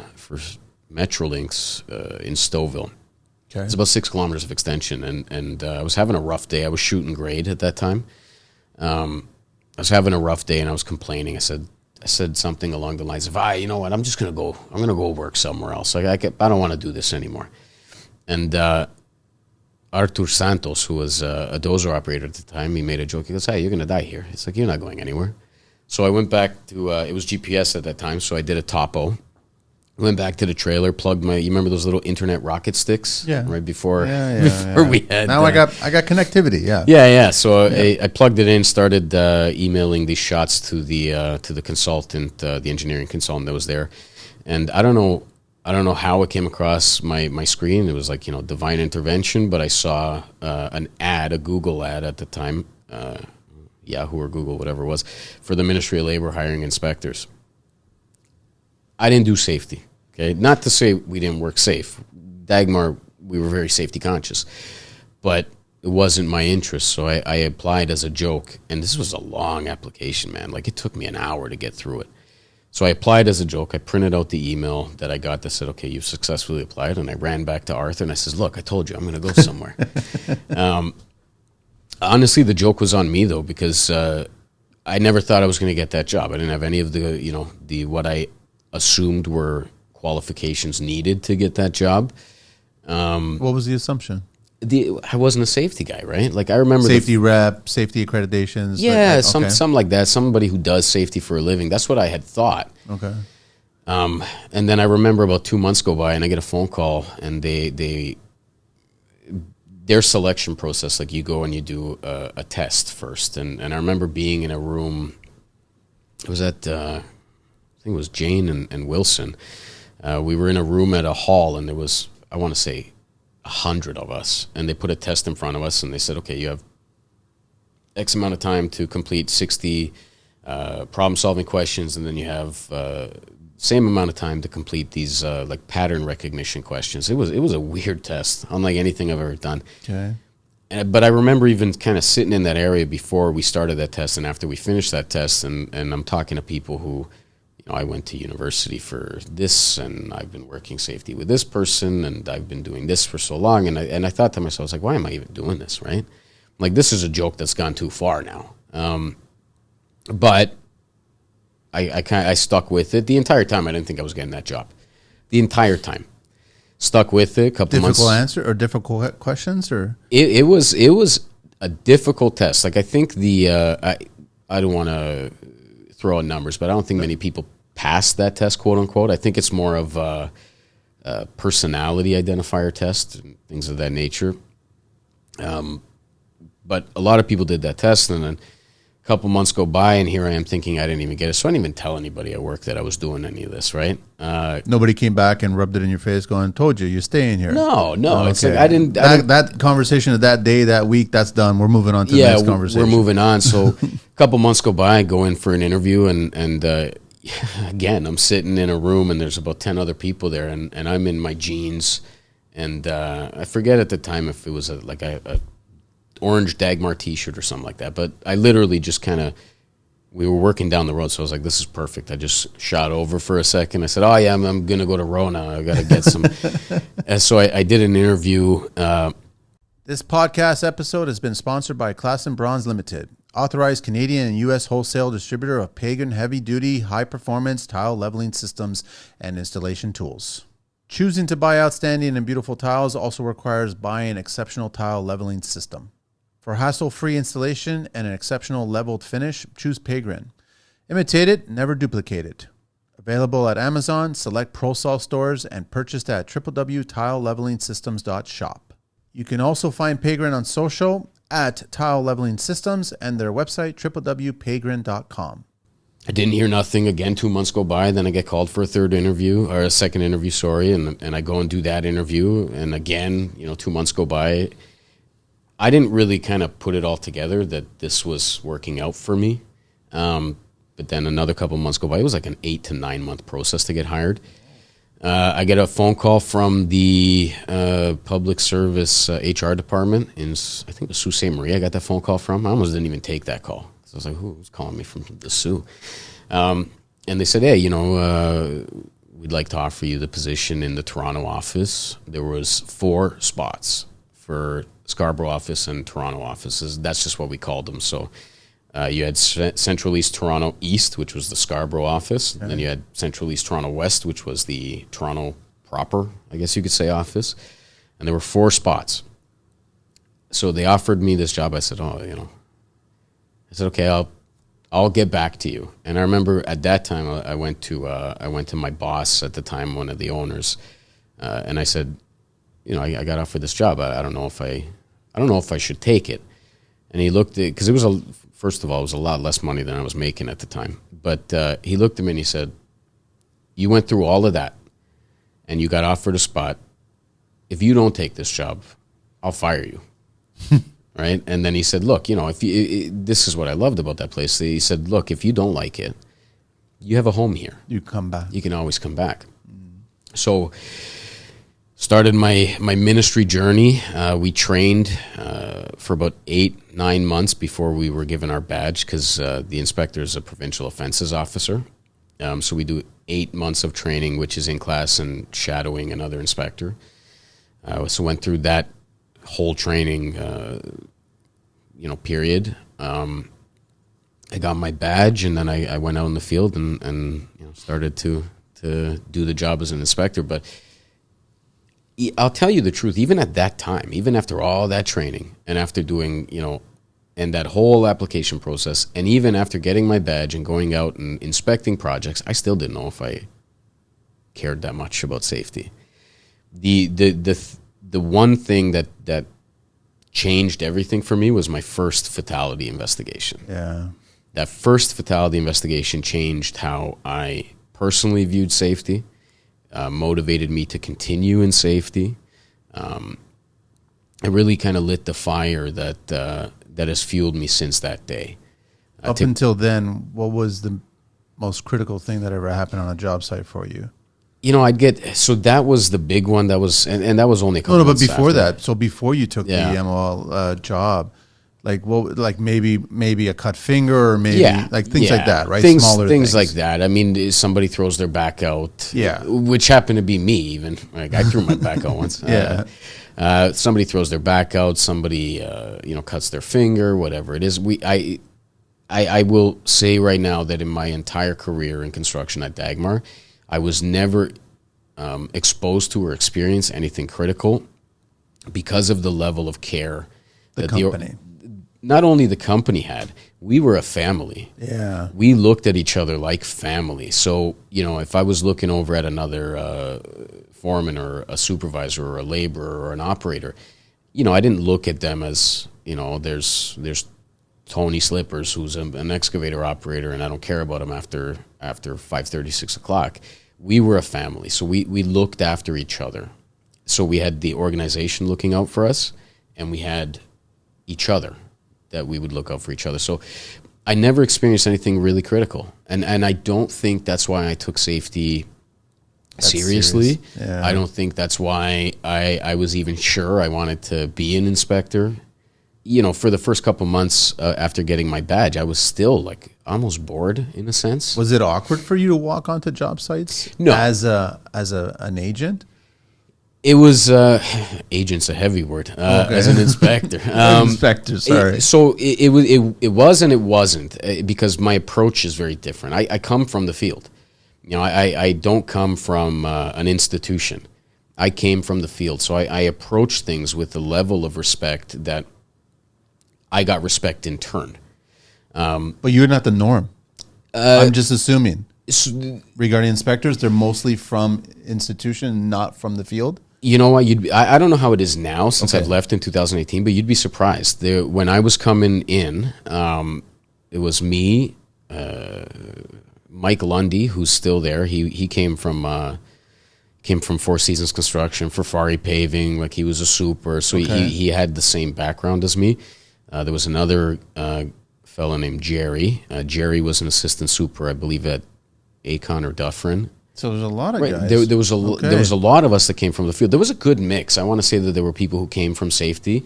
[SPEAKER 1] Metrolinx in Stouffville. Okay. It's about 6 kilometers of extension, and I was having a rough day. I was shooting grade at that time. I was having a rough day, and I was complaining. I said something along the lines of, you know what, I'm going to go work somewhere else. I don't want to do this anymore. And Artur Santos, who was a dozer operator at the time, he made a joke. He goes, hey, you're going to die here. It's like, you're not going anywhere. So I went back to, it was GPS at that time, so I did a topo. Went back to the trailer, plugged you remember those little internet rocket sticks? Yeah. Right before, we had.
[SPEAKER 2] Now I got connectivity, yeah.
[SPEAKER 1] Yeah. So I plugged it in, started emailing these shots to the consultant, the engineering consultant that was there. And I don't know how it came across my screen. It was like, divine intervention, but I saw an ad, a Google ad at the time, Yahoo or Google, whatever it was, for the Ministry of Labor hiring inspectors. I didn't do safety, okay? Not to say we didn't work safe. Dagmar, we were very safety conscious, but it wasn't my interest, so I applied as a joke, and this was a long application, man. Like, it took me an hour to get through it. So I applied as a joke. I printed out the email that I got that said, okay, you've successfully applied, and I ran back to Arthur, and I says, look, I told you I'm going to go somewhere. Honestly, the joke was on me, though, because I never thought I was going to get that job. I didn't have any of the what I assumed were qualifications needed to get that job.
[SPEAKER 2] What was the assumption?
[SPEAKER 1] I wasn't a safety guy, right? Like, I remember
[SPEAKER 2] safety rep, safety accreditations.
[SPEAKER 1] Yeah, something like that. Somebody who does safety for a living. That's what I had thought.
[SPEAKER 2] Okay.
[SPEAKER 1] And then I remember about 2 months go by, and I get a phone call, and their selection process, like, you go and you do a test first, and I remember being in a room. It was at I think it was Jane and Wilson. We were in a room at a hall, and there was, I want to say, 100 of us, and they put a test in front of us, and they said, okay, you have X amount of time to complete 60 problem-solving questions, and then you have same amount of time to complete these like pattern recognition questions. It was a weird test, unlike anything I've ever done.
[SPEAKER 2] Okay.
[SPEAKER 1] But I remember even kind of sitting in that area before we started that test and after we finished that test, and I'm talking to people who, I went to university for this, and I've been working safety with this person, and I've been doing this for so long, and I thought to myself, I was like, why am I even doing this, right? Like, this is a joke that's gone too far now. But I stuck with it the entire time. I didn't think I was getting that job. The entire time. Stuck with it.
[SPEAKER 2] Difficult answer or difficult questions, or
[SPEAKER 1] it was a difficult test. Like, I think I don't want to throw out numbers, but I don't think many people passed that test, quote unquote. I think it's more of a personality identifier test and things of that nature. But a lot of people did that test, and then a couple months go by, and here I am thinking I didn't even get it. So I didn't even tell anybody at work that I was doing any of this, right?
[SPEAKER 2] Nobody came back and rubbed it in your face going, told you, you're staying here.
[SPEAKER 1] No.
[SPEAKER 2] Okay.
[SPEAKER 1] It's like I didn't.
[SPEAKER 2] That conversation of that day, that week, that's done. We're moving on to the next conversation.
[SPEAKER 1] We're moving on. So a couple months go by, I go in for an interview, and again, I'm sitting in a room, and there's about 10 other people there, and I'm in my jeans, and I forget at the time if it was a orange Dagmar t-shirt or something like that, but I literally just we were working down the road, so I was like, this is perfect. I just shot over for a second. I said, oh yeah, I'm going to go to Rona. I got to get some. And so I did an interview.
[SPEAKER 2] This podcast episode has been sponsored by Class & Bronze Limited, authorized Canadian and U.S. wholesale distributor of Pagan heavy-duty, high-performance tile leveling systems and installation tools. Choosing to buy outstanding and beautiful tiles also requires buying an exceptional tile leveling system. For hassle-free installation and an exceptional leveled finish, choose Pagrin. Imitate it, never duplicate it. Available at Amazon, select ProSol stores, and purchased at www.tilelevelingsystems.shop. You can also find Pagrin on social at Tile Leveling Systems and their website, www.pagrin.com.
[SPEAKER 1] I didn't hear nothing. Again, 2 months go by. Then I get called for a second interview, and I go and do that interview. And again, 2 months go by. I didn't really kind of put it all together that this was working out for me. But then another couple months go by. It was like an 8 to 9 month process to get hired. I get a phone call from the public service HR department in, I think it was Sault Ste. Marie. I got that phone call from. I almost didn't even take that call. So I was like, who's calling me from the Sioux? And they said, hey, we'd like to offer you the position in the Toronto office. There was 4 spots for Scarborough office and Toronto offices. That's just what we called them. So you had Central East Toronto East, which was the Scarborough office. And then you had Central East Toronto West, which was the Toronto proper, I guess you could say, office. And there were 4 spots. So they offered me this job. I said, I said, okay, I'll get back to you. And I remember at that time I went to my boss at the time, one of the owners, and I said, I got offered this job. I don't know if I should take it. And he looked at, because first of all, it was a lot less money than I was making at the time. But he looked at me and he said, you went through all of that and you got offered a spot. If you don't take this job, I'll fire you. Right? And then he said, look, this is what I loved about that place. He said, look, if you don't like it, you have a home here.
[SPEAKER 2] You come back.
[SPEAKER 1] You can always come back. So started my ministry journey. We trained for about 8-9 months before we were given our badge, because the inspector is a provincial offenses officer. So we do 8 months of training, which is in class and shadowing another inspector. So went through that whole training period. I got my badge, and then I went out in the field and started to do the job as an inspector. But I'll tell you the truth, even at that time, even after all that training and after doing, and that whole application process, and even after getting my badge and going out and inspecting projects, I still didn't know if I cared that much about safety. The one thing that changed everything for me was my first fatality investigation.
[SPEAKER 2] Yeah.
[SPEAKER 1] That first fatality investigation changed how I personally viewed safety, motivated me to continue in safety. It really kind of lit the fire that has fueled me since that day.
[SPEAKER 2] Until then, what was the most critical thing that ever happened on a job site for you?
[SPEAKER 1] I'd get, so that was the big one. That was, and that was only a couple
[SPEAKER 2] No, but
[SPEAKER 1] months
[SPEAKER 2] before
[SPEAKER 1] after.
[SPEAKER 2] that, so before you took
[SPEAKER 1] Yeah.
[SPEAKER 2] the MOL job, like what, like maybe a cut finger or maybe like things like that, right?
[SPEAKER 1] Smaller things like that. I mean, somebody throws their back out,
[SPEAKER 2] Yeah.
[SPEAKER 1] which happened to be me. Even like I threw my back out once.
[SPEAKER 2] Yeah.
[SPEAKER 1] Somebody throws their back out. Somebody, cuts their finger. Whatever it is, I will say right now that in my entire career in construction at Dagmar, I was never exposed to or experienced anything critical because of the level of care
[SPEAKER 2] The company.
[SPEAKER 1] Not only the company had, we were a family.
[SPEAKER 2] Yeah.
[SPEAKER 1] We looked at each other like family. So, if I was looking over at another foreman or a supervisor or a laborer or an operator, I didn't look at them as, there's Tony Slippers, who's an excavator operator, and I don't care about him after 5:30, 6 o'clock. We were a family, so we looked after each other. So we had the organization looking out for us, and we had each other that we would look out for each other. So I never experienced anything really critical, and I don't think that's why I took safety seriously.
[SPEAKER 2] Yeah.
[SPEAKER 1] I don't think that's why I was even sure I wanted to be an inspector. For the first couple months after getting my badge, I was still like almost bored in a sense.
[SPEAKER 2] Was it awkward for you to walk onto job sites?
[SPEAKER 1] No.
[SPEAKER 2] As an agent?
[SPEAKER 1] It was agent's a heavy word. As an inspector.
[SPEAKER 2] Inspector, sorry.
[SPEAKER 1] It was and it wasn't because my approach is very different. I come from the field. I don't come from an institution. I came from the field, so I approach things with a level of respect that I got respect in turn.
[SPEAKER 2] But you're not the norm. I'm just assuming. Regarding inspectors, they're mostly from institution, not from the field.
[SPEAKER 1] You know what? I don't know how it is now since
[SPEAKER 2] Okay.
[SPEAKER 1] I've left in 2018, but you'd be surprised. When I was coming in, it was me, Mike Lundy, who's still there. He came from Four Seasons Construction, Fari Paving. Like he was a super, so
[SPEAKER 2] Okay.
[SPEAKER 1] he had the same background as me. There was another fellow named Jerry. Jerry was an assistant super, I believe, at Acon or Dufferin.
[SPEAKER 2] So there's a lot of
[SPEAKER 1] Right.
[SPEAKER 2] guys.
[SPEAKER 1] There was
[SPEAKER 2] Okay.
[SPEAKER 1] a lot of us that came from the field. There was a good mix. I want to say that there were people who came from safety.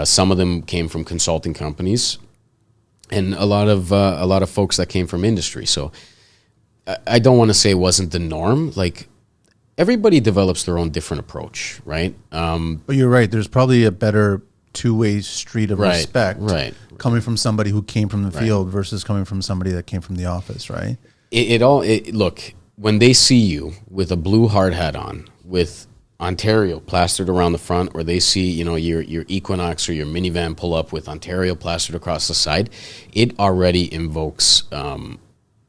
[SPEAKER 1] Some of them came from consulting companies, and a lot of folks that came from industry. So I don't want to say it wasn't the norm. Like everybody develops their own different approach, right?
[SPEAKER 2] But you're right. There's probably a better two-way street of
[SPEAKER 1] Right,
[SPEAKER 2] respect
[SPEAKER 1] right.
[SPEAKER 2] coming from somebody who came from the field versus coming from somebody that came from the office, right?
[SPEAKER 1] Look, when they see you with a blue hard hat on, with Ontario plastered around the front, or they see your Equinox or your minivan pull up with Ontario plastered across the side, it already invokes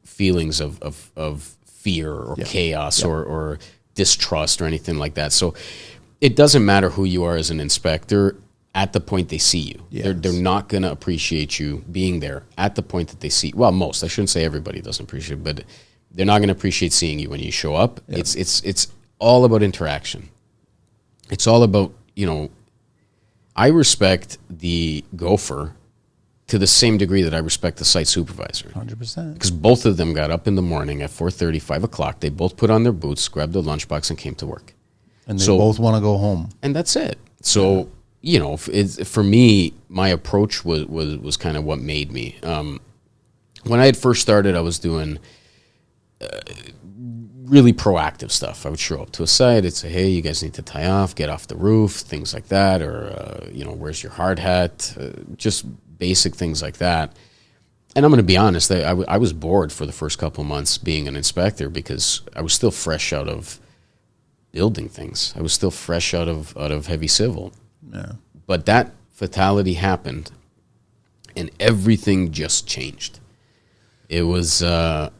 [SPEAKER 1] feelings of fear or chaos or distrust or anything like that. So it doesn't matter who you are as an inspector. At the point they see you,
[SPEAKER 2] Yes.
[SPEAKER 1] they're not going to appreciate you being there at the point that they see. Well, most. I shouldn't say everybody doesn't appreciate it, but they're not going to appreciate seeing you when you show up.
[SPEAKER 2] Yep.
[SPEAKER 1] It's all about interaction. It's all about, I respect the gopher to the same degree that I respect the site supervisor.
[SPEAKER 2] 100%.
[SPEAKER 1] Because both of them got up in the morning at 4:30, 5 o'clock. They both put on their boots, grabbed their lunchbox, and came to work.
[SPEAKER 2] And they both want to go home.
[SPEAKER 1] And that's it. So, for me, my approach was kind of what made me. When I had first started, I was doing really proactive stuff. I would show up to a site. I'd say, hey, you guys need to tie off, get off the roof, things like that. Or, where's your hard hat? Just basic things like that. And I'm going to be honest, I was bored for the first couple of months being an inspector because I was still fresh out of building things. I was still fresh out of heavy civil.
[SPEAKER 2] Yeah.
[SPEAKER 1] But that fatality happened, and everything just changed. It was, it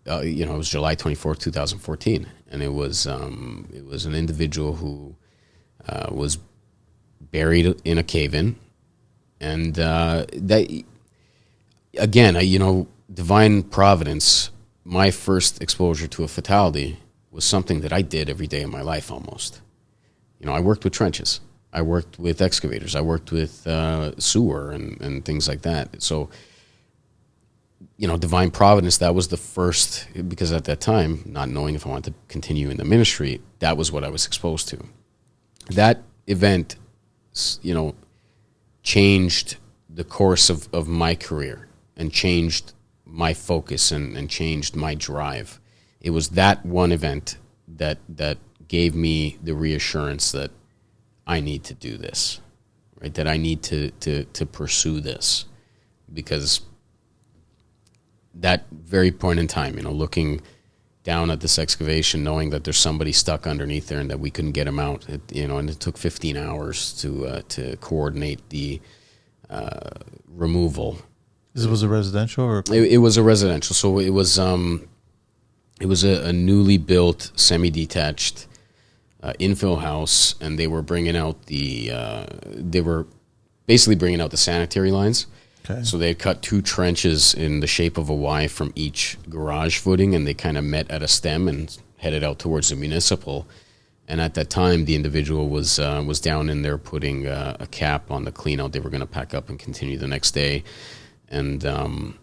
[SPEAKER 1] was July 24th, 2014, and it was an individual who was buried in a cave-in, and that again, divine providence. My first exposure to a fatality was something that I did every day of my life almost. I worked with trenches. I worked with excavators. I worked with sewer and things like that. So divine providence, that was the first, because at that time, not knowing if I wanted to continue in the ministry, that was what I was exposed to. That event, changed the course of my career and changed my focus and changed my drive. It was that one event that gave me the reassurance that I need to do this, right? That I need to pursue this, because that very point in time, looking down at this excavation, knowing that there's somebody stuck underneath there and that we couldn't get him out, and it took 15 hours to coordinate the removal.
[SPEAKER 2] This was a residential, or
[SPEAKER 1] it was a residential. So it was a newly built semi-detached infill house, and they were bringing out the sanitary lines.
[SPEAKER 2] okay.
[SPEAKER 1] So they had cut 2 trenches in the shape of a Y from each garage footing, and they kind of met at a stem and headed out towards the municipal. And at that time, the individual was down in there putting a cap on the clean out. They were going to pack up and continue the next day. And the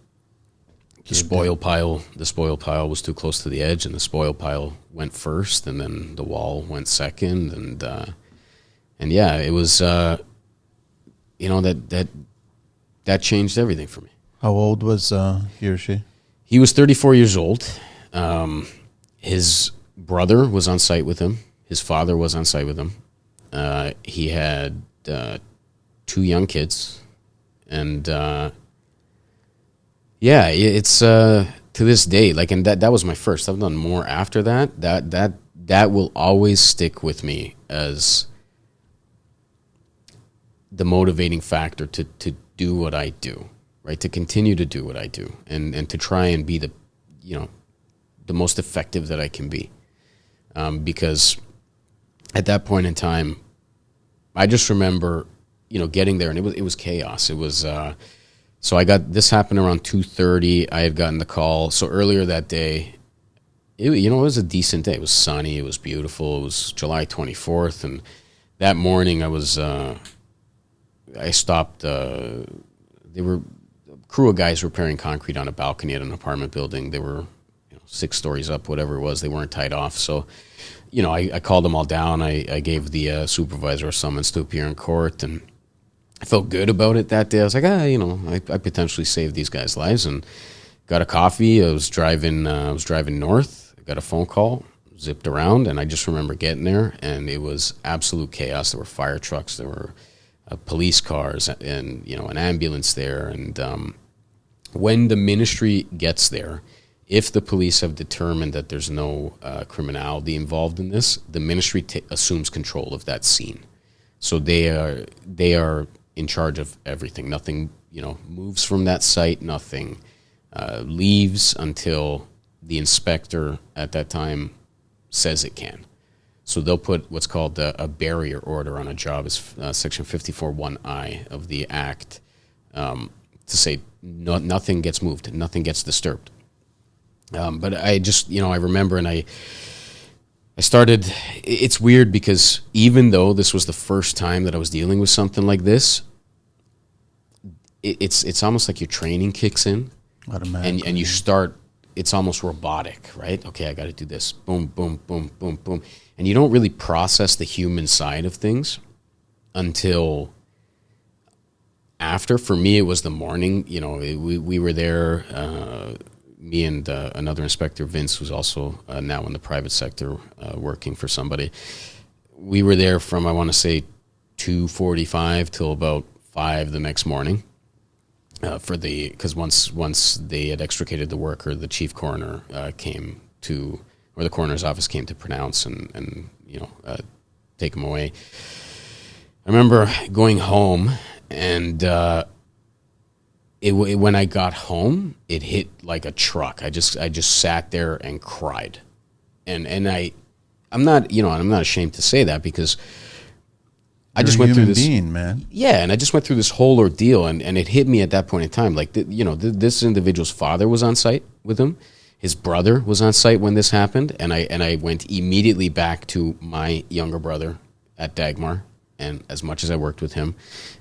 [SPEAKER 1] spoil pile was too close to the edge, and the spoil pile went first, and then the wall went second, and yeah, it was that changed everything for me.
[SPEAKER 2] How old was he or she?
[SPEAKER 1] He was 34 years old. His brother was on site with him. His father was on site with him. He had 2 young kids, and yeah, it's to this day, and that was my first. I've done more after that. That will always stick with me as the motivating factor to do what I do, right? To continue to do what I do, and to try and be the most effective that I can be, because at that point in time, I just remember getting there, and it was chaos. It was. So this happened around 2:30. I had gotten the call. So earlier that day, it was a decent day. It was sunny. It was beautiful. It was July 24th. And that morning I stopped. They were a crew of guys repairing concrete on a balcony at an apartment building. They were 6 stories up, whatever it was. They weren't tied off. So, I called them all down. I gave the supervisor a summons to appear in court, and I felt good about it that day. I was like, I potentially saved these guys' lives, and got a coffee. I was driving north. I got a phone call, zipped around, and I just remember getting there, and it was absolute chaos. There were fire trucks, there were police cars, and an ambulance there. And when the ministry gets there, if the police have determined that there's no criminality involved in this, the ministry assumes control of that scene. So they are in charge of everything. Nothing, moves from that site. Nothing leaves until the inspector at that time says it can. So they'll put what's called a barrier order on a job, is Section 54(1)(I) of the Act, to say nothing gets moved, nothing gets disturbed. But I just, I remember, and I started, it's weird because even though this was the first time that I was dealing with something like this, it's almost like your training kicks in.
[SPEAKER 2] Automatically.
[SPEAKER 1] And you start, it's almost robotic, right? Okay, I got to do this. Boom, boom, boom, boom, boom. And you don't really process the human side of things until after. For me, it was the morning. We were there, me and another inspector, Vince, who's also now in the private sector working for somebody. We were there from, I want to say, 2:45 till about 5 the next morning. Because once they had extricated the worker, the chief coroner came to, or the coroner's office came to pronounce and take him away. I remember going home, and when I got home, it hit like a truck. I just sat there and cried, and I'm not ashamed to say that, because I just went through this.
[SPEAKER 2] Being, man.
[SPEAKER 1] Yeah, and I just went through this whole ordeal, and it hit me at that point in time. Like, this individual's father was on site with him. His brother was on site when this happened, and I went immediately back to my younger brother at Dagmar, and as much as I worked with him,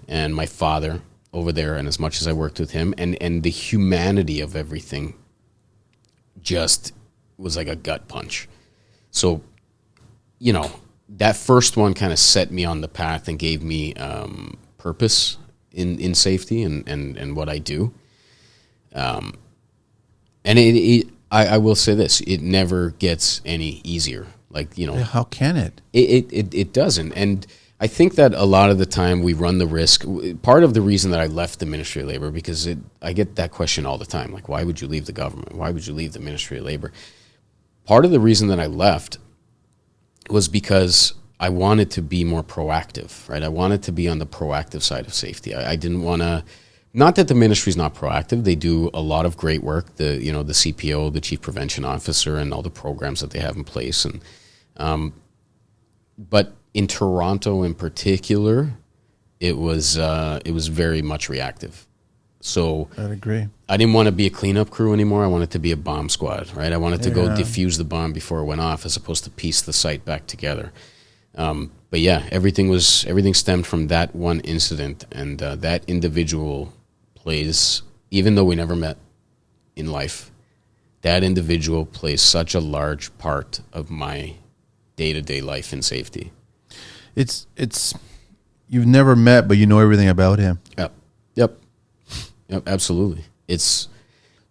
[SPEAKER 1] and my father, over there, and as much as I worked with him, and the humanity of everything just was like a gut punch. So, that first one kind of set me on the path and gave me purpose in safety and what I do. And I will say this, it never gets any easier. Like,
[SPEAKER 2] How can it?
[SPEAKER 1] It doesn't. And I think that a lot of the time we run the risk. Part of the reason that I left the Ministry of Labor, because I get that question all the time. Like, why would you leave the government? Why would you leave the Ministry of Labor? Part of the reason that I left was because I wanted to be more proactive, right? I wanted to be on the proactive side of safety. I didn't want to, not that the ministry is not proactive. They do a lot of great work. The CPO, the Chief Prevention Officer, and all the programs that they have in place. And but in Toronto in particular, it was very much reactive. So
[SPEAKER 2] I'd agree.
[SPEAKER 1] I didn't want to be a cleanup crew anymore. I wanted to be a bomb squad, right? I wanted to go defuse the bomb before it went off, as opposed to piece the site back together. But yeah, everything stemmed from that one incident, and that individual plays, even though we never met in life, that individual plays such a large part of my day-to-day life in safety.
[SPEAKER 2] It's you've never met, but you know everything about him.
[SPEAKER 1] Yep, absolutely.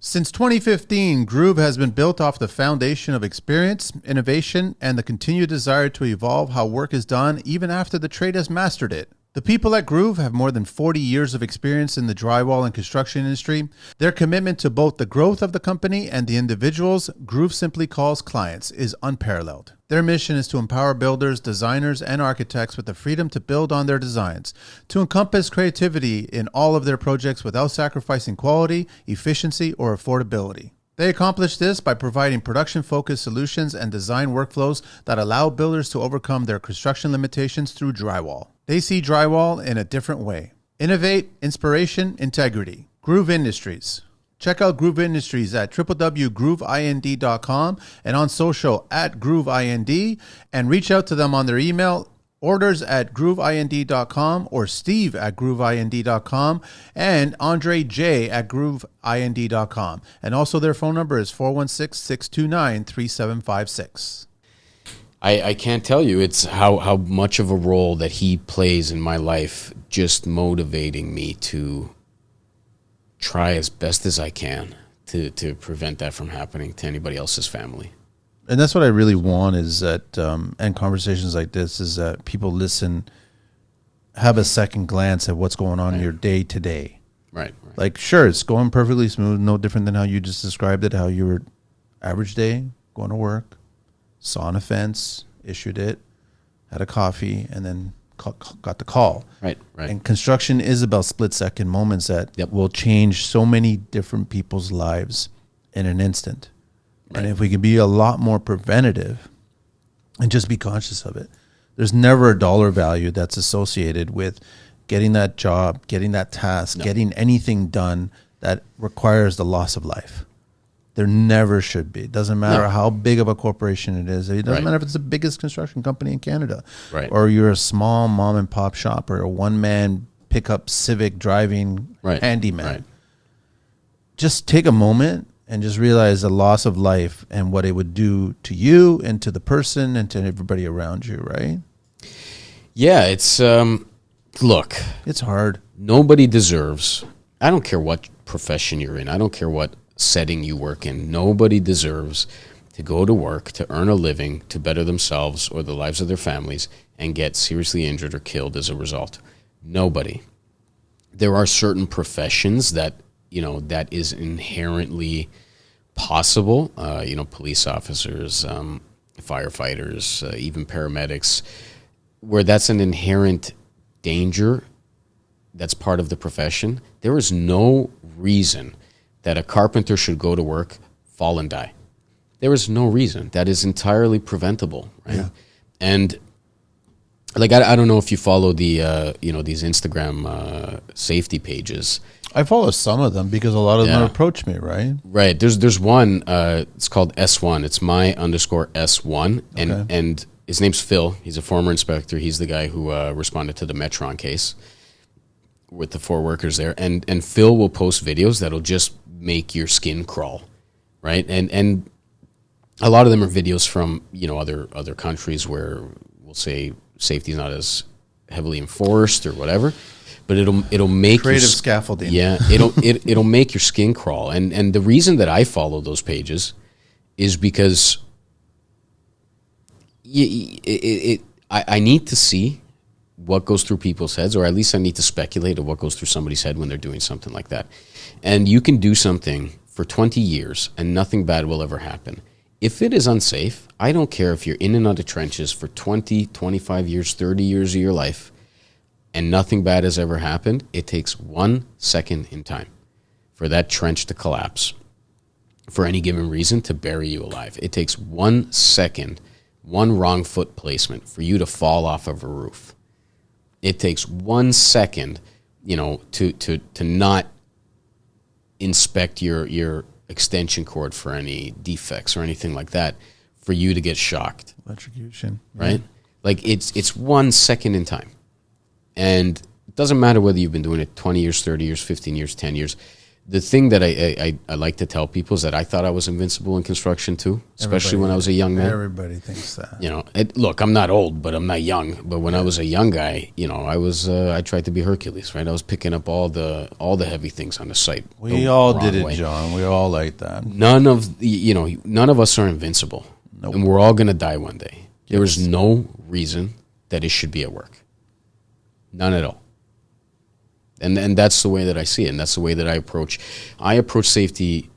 [SPEAKER 2] Since 2015, Groove has been built off the foundation of experience, innovation, and the continued desire to evolve how work is done even after the trade has mastered it. The people at Groove have more than 40 years of experience in the drywall and construction industry. Their commitment to both the growth of the company and the individuals Groove simply calls clients is unparalleled. Their mission is to empower builders, designers, and architects with the freedom to build on their designs, to encompass creativity in all of their projects without sacrificing quality, efficiency, or affordability. They accomplish this by providing production-focused solutions and design workflows that allow builders to overcome their construction limitations through drywall. They see drywall in a different way. Innovate, inspiration, integrity. Groove Industries. Check out Groove Industries at www.grooveind.com and on social at GrooveIND, and reach out to them on their email, orders@grooveind.com, or steve@grooveind.com, and Andre J @grooveind.com. And also their phone number is 416-629-3756.
[SPEAKER 1] I can't tell you, it's how much of a role that he plays in my life, just motivating me to try as best as I can to prevent that from happening to anybody else's family.
[SPEAKER 2] And that's what I really want, is that, and conversations like this, is that people listen, have a second glance at what's going on in your day to day.
[SPEAKER 1] Right.
[SPEAKER 2] Like, sure, it's going perfectly smooth, no different than how you just described it, how you were average day, going to work, saw an offense, issued it, had a coffee, and then got the call.
[SPEAKER 1] Right.
[SPEAKER 2] And construction is about split-second moments that will change so many different people's lives in an instant. Right. And if we can be a lot more preventative and just be conscious of it, there's never a dollar value that's associated with getting that job, getting that task, getting anything done that requires the loss of life. There never should be. It doesn't matter how big of a corporation it is. It doesn't matter if it's the biggest construction company in Canada, or you're a small mom and pop shop, or a one-man pickup Civic driving handyman. Just take a moment and just realize the loss of life and what it would do to you and to the person and to everybody around you, right?
[SPEAKER 1] Yeah, it's, look.
[SPEAKER 2] It's hard.
[SPEAKER 1] Nobody deserves, I don't care what profession you're in, I don't care what setting you work in, nobody deserves to go to work, to earn a living, to better themselves or the lives of their families, and get seriously injured or killed as a result. Nobody. There are certain professions that, that is inherently possible. Police officers, firefighters, even paramedics, where that's an inherent danger that's part of the profession. There is no reason that a carpenter should go to work, fall, and die. There is no reason. That is entirely preventable, right? Yeah. And like, I don't know if you follow the these Instagram safety pages.
[SPEAKER 2] I follow some of them because a lot of them approach me, right?
[SPEAKER 1] Right. There's one. It's called S1. It's my_S1, and his name's Phil. He's a former inspector. He's the guy who responded to the Metron case. with the 4 workers there, and Phil will post videos that'll just make your skin crawl, right? And a lot of them are videos from, you know, other countries where we'll say safety is not as heavily enforced or whatever, but it'll make
[SPEAKER 2] creative scaffolding.
[SPEAKER 1] Yeah, it'll make your skin crawl. And the reason that I follow those pages is because I need to see what goes through people's heads, or at least I need to speculate of what goes through somebody's head when they're doing something like that. And you can do something for 20 years and nothing bad will ever happen. If it is unsafe, I don't care if you're in and out of trenches for 20, 25 years, 30 years of your life, and nothing bad has ever happened. It takes 1 second in time for that trench to collapse for any given reason to bury you alive. It takes 1 second, one wrong foot placement for you to fall off of a roof. It takes 1 second, you know, to not inspect your extension cord for any defects or anything like that for you to get shocked.
[SPEAKER 2] Electrocution.
[SPEAKER 1] Right? Yeah. Like it's 1 second in time. And it doesn't matter whether you've been doing it 20 years, 30 years, 15 years, 10 years. The thing that I like to tell people is that I thought I was invincible in construction too, especially when I was a young man.
[SPEAKER 2] Everybody thinks that.
[SPEAKER 1] You know, look, I'm not old, but I'm not young. But when I was a young guy, you know, I tried to be Hercules, right? I was picking up all the heavy things on the site.
[SPEAKER 2] We all did it, John. We all like that.
[SPEAKER 1] None of us are invincible. Nope. And we're all going to die one day. Yes. There is no reason that it should be at work. None at all. And that's the way that I see it, and that's the way that I approach safety,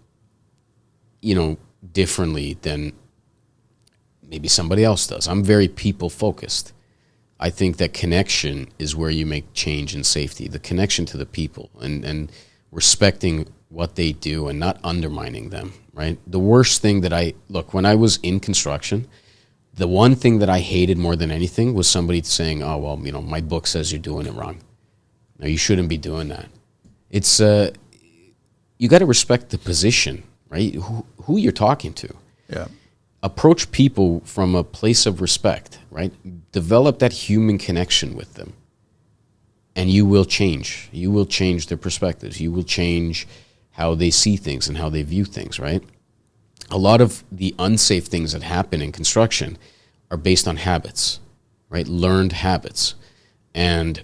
[SPEAKER 1] you know, differently than maybe somebody else does. I'm very people-focused. I think that connection is where you make change in safety, the connection to the people, and respecting what they do and not undermining them, right? The worst thing when I was in construction, the one thing that I hated more than anything was somebody saying, oh, well, you know, my book says you're doing it wrong. No, you shouldn't be doing that. It's you got to respect the position, right? Who you're talking to.
[SPEAKER 2] Yeah.
[SPEAKER 1] Approach people from a place of respect, right? Develop that human connection with them, and you will change. You will change their perspectives. You will change how they see things and how they view things, right? A lot of the unsafe things that happen in construction are based on habits, right? Learned habits, and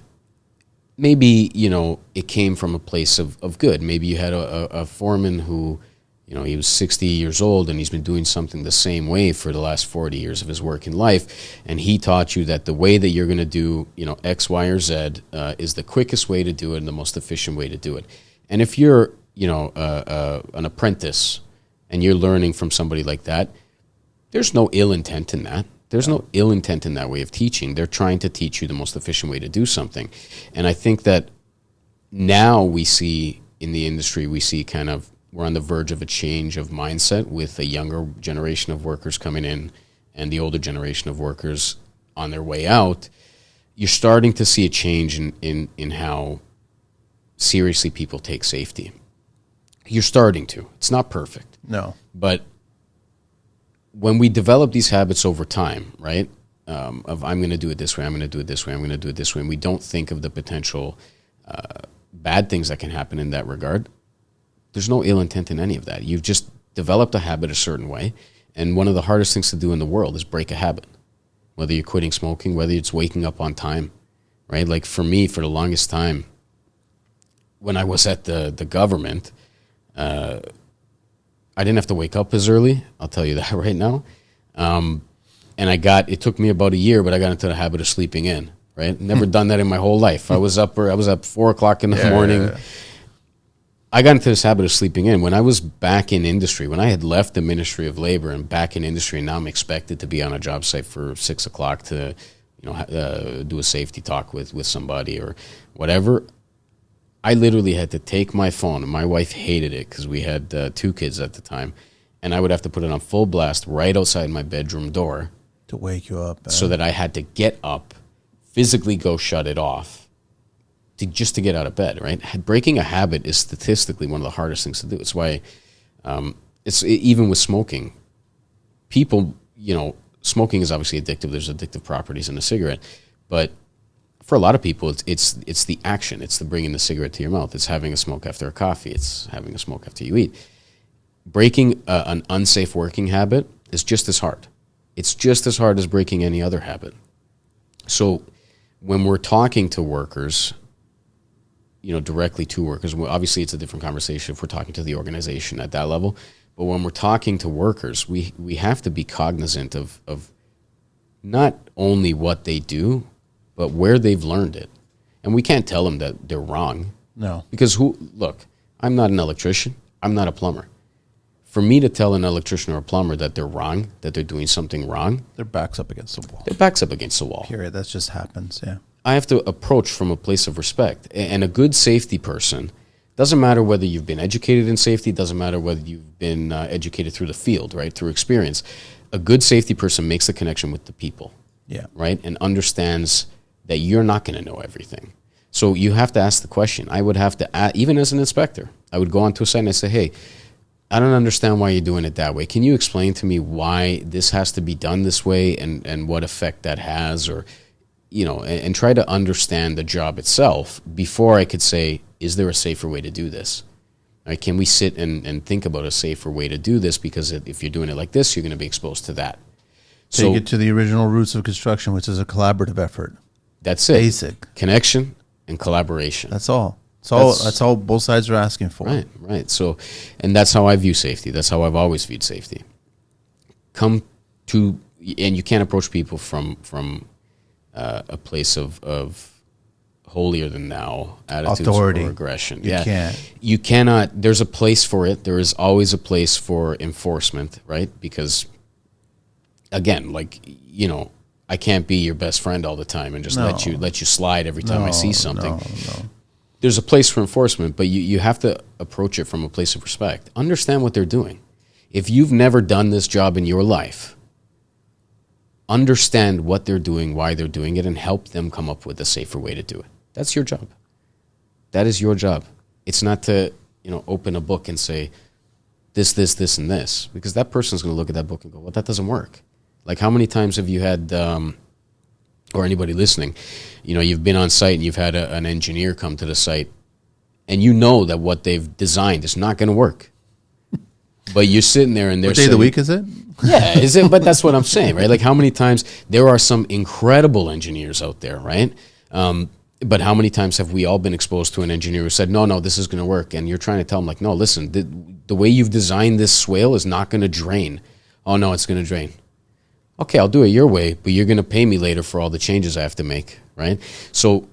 [SPEAKER 1] maybe, you know, it came from a place of good. Maybe you had a foreman who, you know, he was 60 years old and he's been doing something the same way for the last 40 years of his working life. And he taught you that the way that you're going to do, you know, X, Y, or Z is the quickest way to do it and the most efficient way to do it. And if you're, you know, an apprentice and you're learning from somebody like that, there's no ill intent in that. There's no ill intent in that way of teaching. They're trying to teach you the most efficient way to do something. And I think that now we see in the industry, we're on the verge of a change of mindset with a younger generation of workers coming in and the older generation of workers on their way out. You're starting to see a change in how seriously people take safety. You're starting to. It's not perfect.
[SPEAKER 2] No.
[SPEAKER 1] But when we develop these habits over time, right, of I'm going to do it this way, I'm going to do it this way, I'm going to do it this way, and we don't think of the potential bad things that can happen in that regard, there's no ill intent in any of that. You've just developed a habit a certain way, and one of the hardest things to do in the world is break a habit, whether you're quitting smoking, whether it's waking up on time, right? Like for me, for the longest time, when I was at the government, I didn't have to wake up as early. I'll tell you that right now. And it took me about a year, but I got into the habit of sleeping in, right? Never done that in my whole life. I was up 4 o'clock in the morning. Yeah. I got into this habit of sleeping in. When I was back in industry, when I had left the Ministry of Labor and back in industry, and now I'm expected to be on a job site for 6 o'clock to, you know, do a safety talk with somebody or whatever, I literally had to take my phone, and my wife hated it because we had 2 kids at the time, and I would have to put it on full blast right outside my bedroom door
[SPEAKER 2] to wake you up.
[SPEAKER 1] So that I had to get up, physically go shut it off, just to get out of bed, right? Breaking a habit is statistically one of the hardest things to do. It's why even with smoking, people, you know, smoking is obviously addictive. There's addictive properties in a cigarette, but for a lot of people, it's the action. It's the bringing the cigarette to your mouth. It's having a smoke after a coffee. It's having a smoke after you eat. Breaking an unsafe working habit is just as hard. It's just as hard as breaking any other habit. So when we're talking to workers, directly to workers, obviously it's a different conversation if we're talking to the organization at that level. But when we're talking to workers, we have to be cognizant of not only what they do, but where they've learned it. And we can't tell them that they're wrong.
[SPEAKER 2] No.
[SPEAKER 1] Because look, I'm not an electrician. I'm not a plumber. For me to tell an electrician or a plumber that they're wrong, that they're doing something wrong,
[SPEAKER 2] Their back's up against the wall.
[SPEAKER 1] their back's up against the wall.
[SPEAKER 2] Period. That just happens, yeah.
[SPEAKER 1] I have to approach from a place of respect. And a good safety person, doesn't matter whether you've been educated in safety, doesn't matter whether you've been educated through the field, right, through experience. A good safety person makes the connection with the people,
[SPEAKER 2] Yeah.
[SPEAKER 1] right, and understands that you're not going to know everything. So you have to ask the question. I would have to, even as an inspector, I would go onto a site and I say, hey, I don't understand why you're doing it that way. Can you explain to me why this has to be done this way and what effect that has, or, and try to understand the job itself before I could say, is there a safer way to do this? Right, can we sit and think about a safer way to do this? Because if you're doing it like this, you're going to be exposed to that.
[SPEAKER 2] Take it to the original roots of construction, which is a collaborative effort.
[SPEAKER 1] That's it.
[SPEAKER 2] Basic.
[SPEAKER 1] Connection and collaboration.
[SPEAKER 2] That's all. That's all both sides are asking for.
[SPEAKER 1] Right. So, and that's how I view safety. That's how I've always viewed safety. And you can't approach people from a place of holier than thou attitudes
[SPEAKER 2] Authority.
[SPEAKER 1] or aggression.
[SPEAKER 2] You can't.
[SPEAKER 1] You cannot. There's a place for it. There is always a place for enforcement, right? Because, again, I can't be your best friend all the time and just let you slide every time I see something.
[SPEAKER 2] No.
[SPEAKER 1] There's a place for enforcement, but you have to approach it from a place of respect. Understand what they're doing. If you've never done this job in your life, understand what they're doing, why they're doing it, and help them come up with a safer way to do it. That's your job. That is your job. It's not to, open a book and say, this, and this, because that person's going to look at that book and go, well, that doesn't work. Like, how many times have you had, or anybody listening, you've been on site and you've had an engineer come to the site and you know that what they've designed is not going to work. But you're sitting there and they're saying...
[SPEAKER 2] What day of the week is it?
[SPEAKER 1] Yeah, is it? But that's what I'm saying, right? Like, how many times... There are some incredible engineers out there, right? But how many times have we all been exposed to an engineer who said, no, this is going to work, and you're trying to tell them, like, no, listen, the way you've designed this swale is not going to drain. Oh, no, it's going to drain. Okay, I'll do it your way, but you're going to pay me later for all the changes I have to make, right? So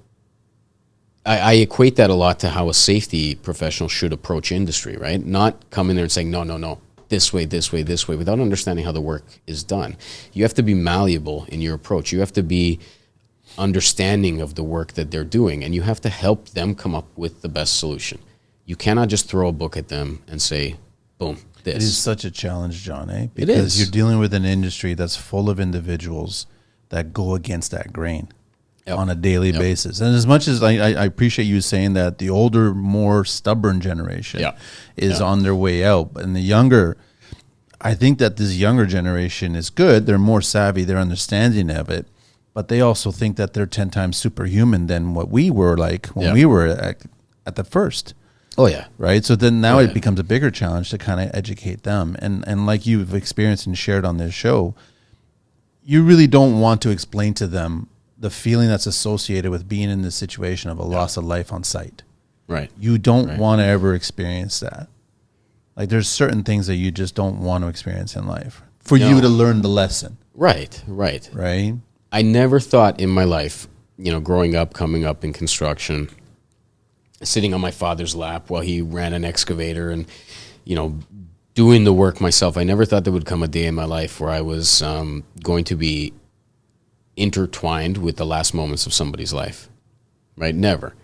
[SPEAKER 1] I equate that a lot to how a safety professional should approach industry, right? Not come in there and saying, no, this way, without understanding how the work is done. You have to be malleable in your approach. You have to be understanding of the work that they're doing, and you have to help them come up with the best solution. You cannot just throw a book at them and say, boom, this.
[SPEAKER 2] It is such a challenge, John, eh?
[SPEAKER 1] It
[SPEAKER 2] Because
[SPEAKER 1] is.
[SPEAKER 2] you're dealing with an industry that's full of individuals that go against that grain on a daily basis. And as much as I appreciate you saying that the older, more stubborn generation is on their way out, and the younger, I think that this younger generation is good. They're more savvy. They're understanding of it. But they also think that they're 10 times superhuman than what we were like when we were at the first.
[SPEAKER 1] Oh, yeah.
[SPEAKER 2] Right? So then now it becomes a bigger challenge to kind of educate them. And like you've experienced and shared on this show, you really don't want to explain to them the feeling that's associated with being in the situation of a loss of life on site.
[SPEAKER 1] Right.
[SPEAKER 2] You don't want to ever experience that. Like, there's certain things that you just don't want to experience in life for you to learn the lesson.
[SPEAKER 1] Right. I never thought in my life, growing up, coming up in construction, sitting on my father's lap while he ran an excavator and, doing the work myself. I never thought there would come a day in my life where I was going to be intertwined with the last moments of somebody's life, right? Never.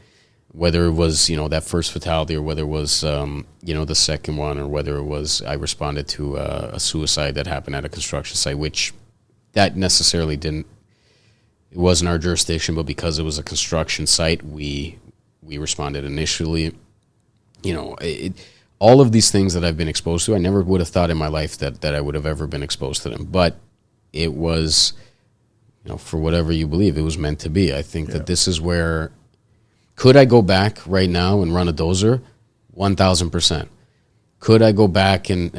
[SPEAKER 1] Whether it was, that first fatality, or whether it was, the second one, or whether it was I responded to a suicide that happened at a construction site, which that necessarily didn't, it wasn't our jurisdiction, but because it was a construction site, we responded initially. All of these things that I've been exposed to, I never would have thought in my life that I would have ever been exposed to them. But it was for whatever you believe, it was meant to be. I think that this is where, could I go back right now and run a dozer? 1,000%. Could I go back and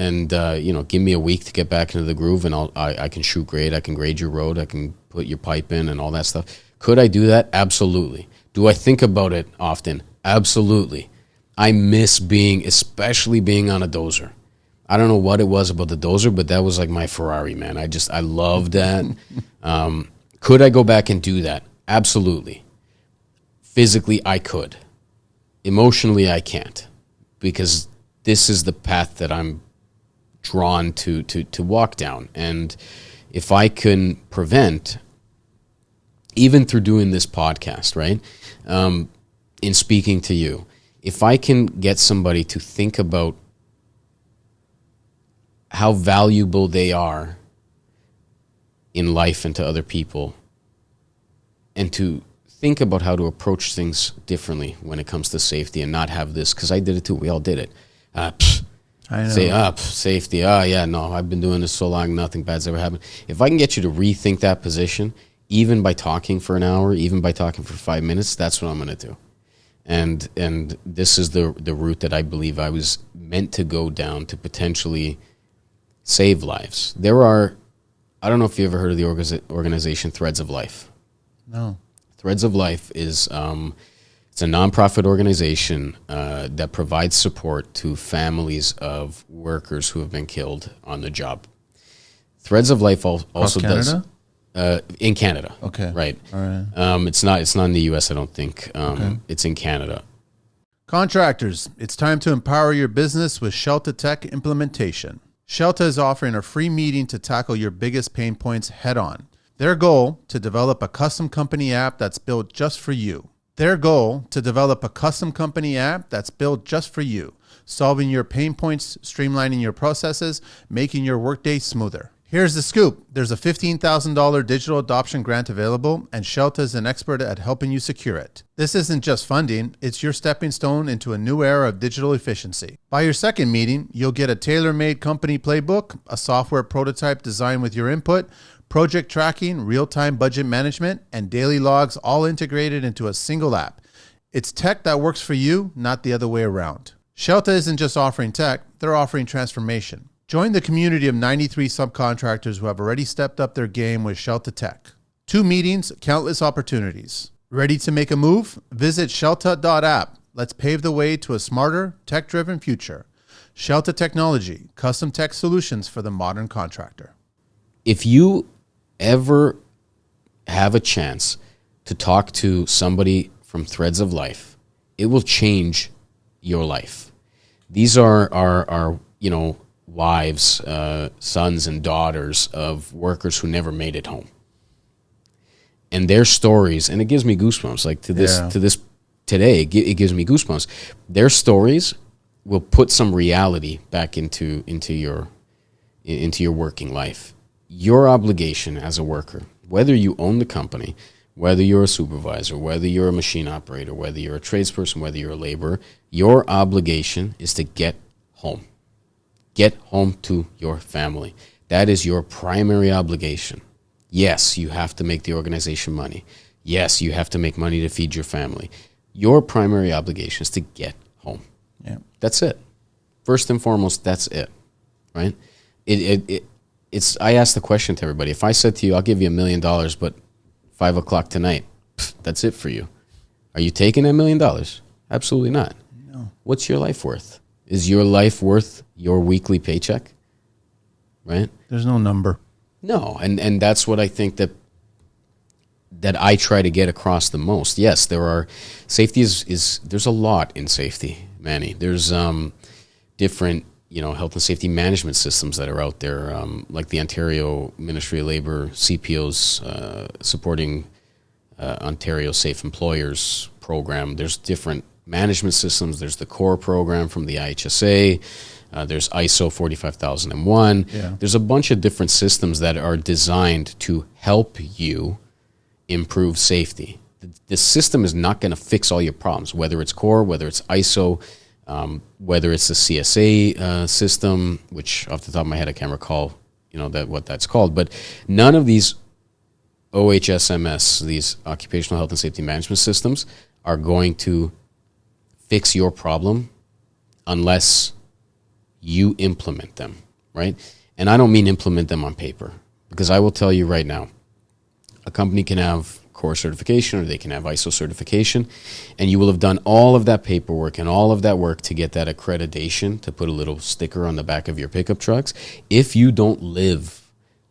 [SPEAKER 1] give me a week to get back into the groove, and I can shoot grade, I can grade your road, I can put your pipe in and all that stuff. Could I do that? Absolutely. Do I think about it often? Absolutely. I miss especially being on a dozer. I don't know what it was about the dozer, but that was like my Ferrari, man. I loved that. Could I go back and do that? Absolutely. Physically, I could. Emotionally, I can't, because this is the path that I'm drawn to walk down. And if I can prevent, even through doing this podcast, right, in speaking to you, if I can get somebody to think about how valuable they are in life and to other people, and to think about how to approach things differently when it comes to safety, and not have this, because I did it too, we all did it. I know. Safety. No, I've been doing this so long, nothing bad's ever happened. If I can get you to rethink that position, even by talking for an hour, even by talking for 5 minutes, that's what I'm going to do. And this is the route that I believe I was meant to go down to potentially save lives. There are, I don't know if you ever heard of the organization Threads of Life.
[SPEAKER 2] No.
[SPEAKER 1] Threads of Life is it's a nonprofit organization that provides support to families of workers who have been killed on the job. Threads of Life also does in Canada.
[SPEAKER 2] Okay,
[SPEAKER 1] right.
[SPEAKER 2] All right.
[SPEAKER 1] It's not in the U.S. I don't think. It's in Canada.
[SPEAKER 2] Contractors, it's time to empower your business with Shoutout Tech implementation. Shoutout is offering a free meeting to tackle your biggest pain points head on. Their goal, to develop a custom company app that's built just for you. Solving your pain points, streamlining your processes, making your workday smoother. Here's the scoop. There's a $15,000 digital adoption grant available, and Shoutout is an expert at helping you secure it. This isn't just funding, it's your stepping stone into a new era of digital efficiency. By your second meeting, you'll get a tailor-made company playbook, a software prototype designed with your input, project tracking, real-time budget management, and daily logs, all integrated into a single app. It's tech that works for you, not the other way around. Shoutout isn't just offering tech, they're offering transformation. Join the community of 93 subcontractors who have already stepped up their game with Shoutout Tech. 2 meetings, countless opportunities. Ready to make a move? Visit shoutout.app. Let's pave the way to a smarter, tech-driven future. Shoutout Technology, custom tech solutions for the modern contractor.
[SPEAKER 1] If you ever have a chance to talk to somebody from Threads of Life, it will change your life. These are wives, sons and daughters of workers who never made it home. And their stories, and it gives me goosebumps, like to this today, it gives me goosebumps. Their stories will put some reality back into your working life. Your obligation as a worker, whether you own the company, whether you're a supervisor, whether you're a machine operator, whether you're a tradesperson, whether you're a laborer, your obligation is to get home. Get home to your family. That is your primary obligation. Yes, you have to make the organization money. Yes, you have to make money to feed your family. Your primary obligation is to get home.
[SPEAKER 2] Yeah.
[SPEAKER 1] That's it. First and foremost, that's it. Right? It's. I asked the question to everybody. If I said to you, I'll give you $1 million, but 5 o'clock tonight, that's it for you. Are you taking that $1 million? Absolutely not.
[SPEAKER 2] No.
[SPEAKER 1] What's your life worth? Is your life worth your weekly paycheck? Right?
[SPEAKER 2] There's no number.
[SPEAKER 1] No, and that's what I think that I try to get across the most. Yes, there are safety is there's a lot in safety, Manny. There's different health and safety management systems that are out there, like the Ontario Ministry of Labour CPOs supporting Ontario Safe Employers program. There's different management systems. There's the core program from the IHSA. There's ISO 45001.
[SPEAKER 2] Yeah.
[SPEAKER 1] There's a bunch of different systems that are designed to help you improve safety. The system is not going to fix all your problems, whether it's core, whether it's ISO, whether it's the CSA system, which off the top of my head I can't recall, what that's called. But none of these OHSMS, these occupational health and safety management systems, are going to fix your problem unless you implement them, right? And I don't mean implement them on paper, because I will tell you right now, a company can have core certification or they can have ISO certification, and you will have done all of that paperwork and all of that work to get that accreditation to put a little sticker on the back of your pickup trucks. If you don't live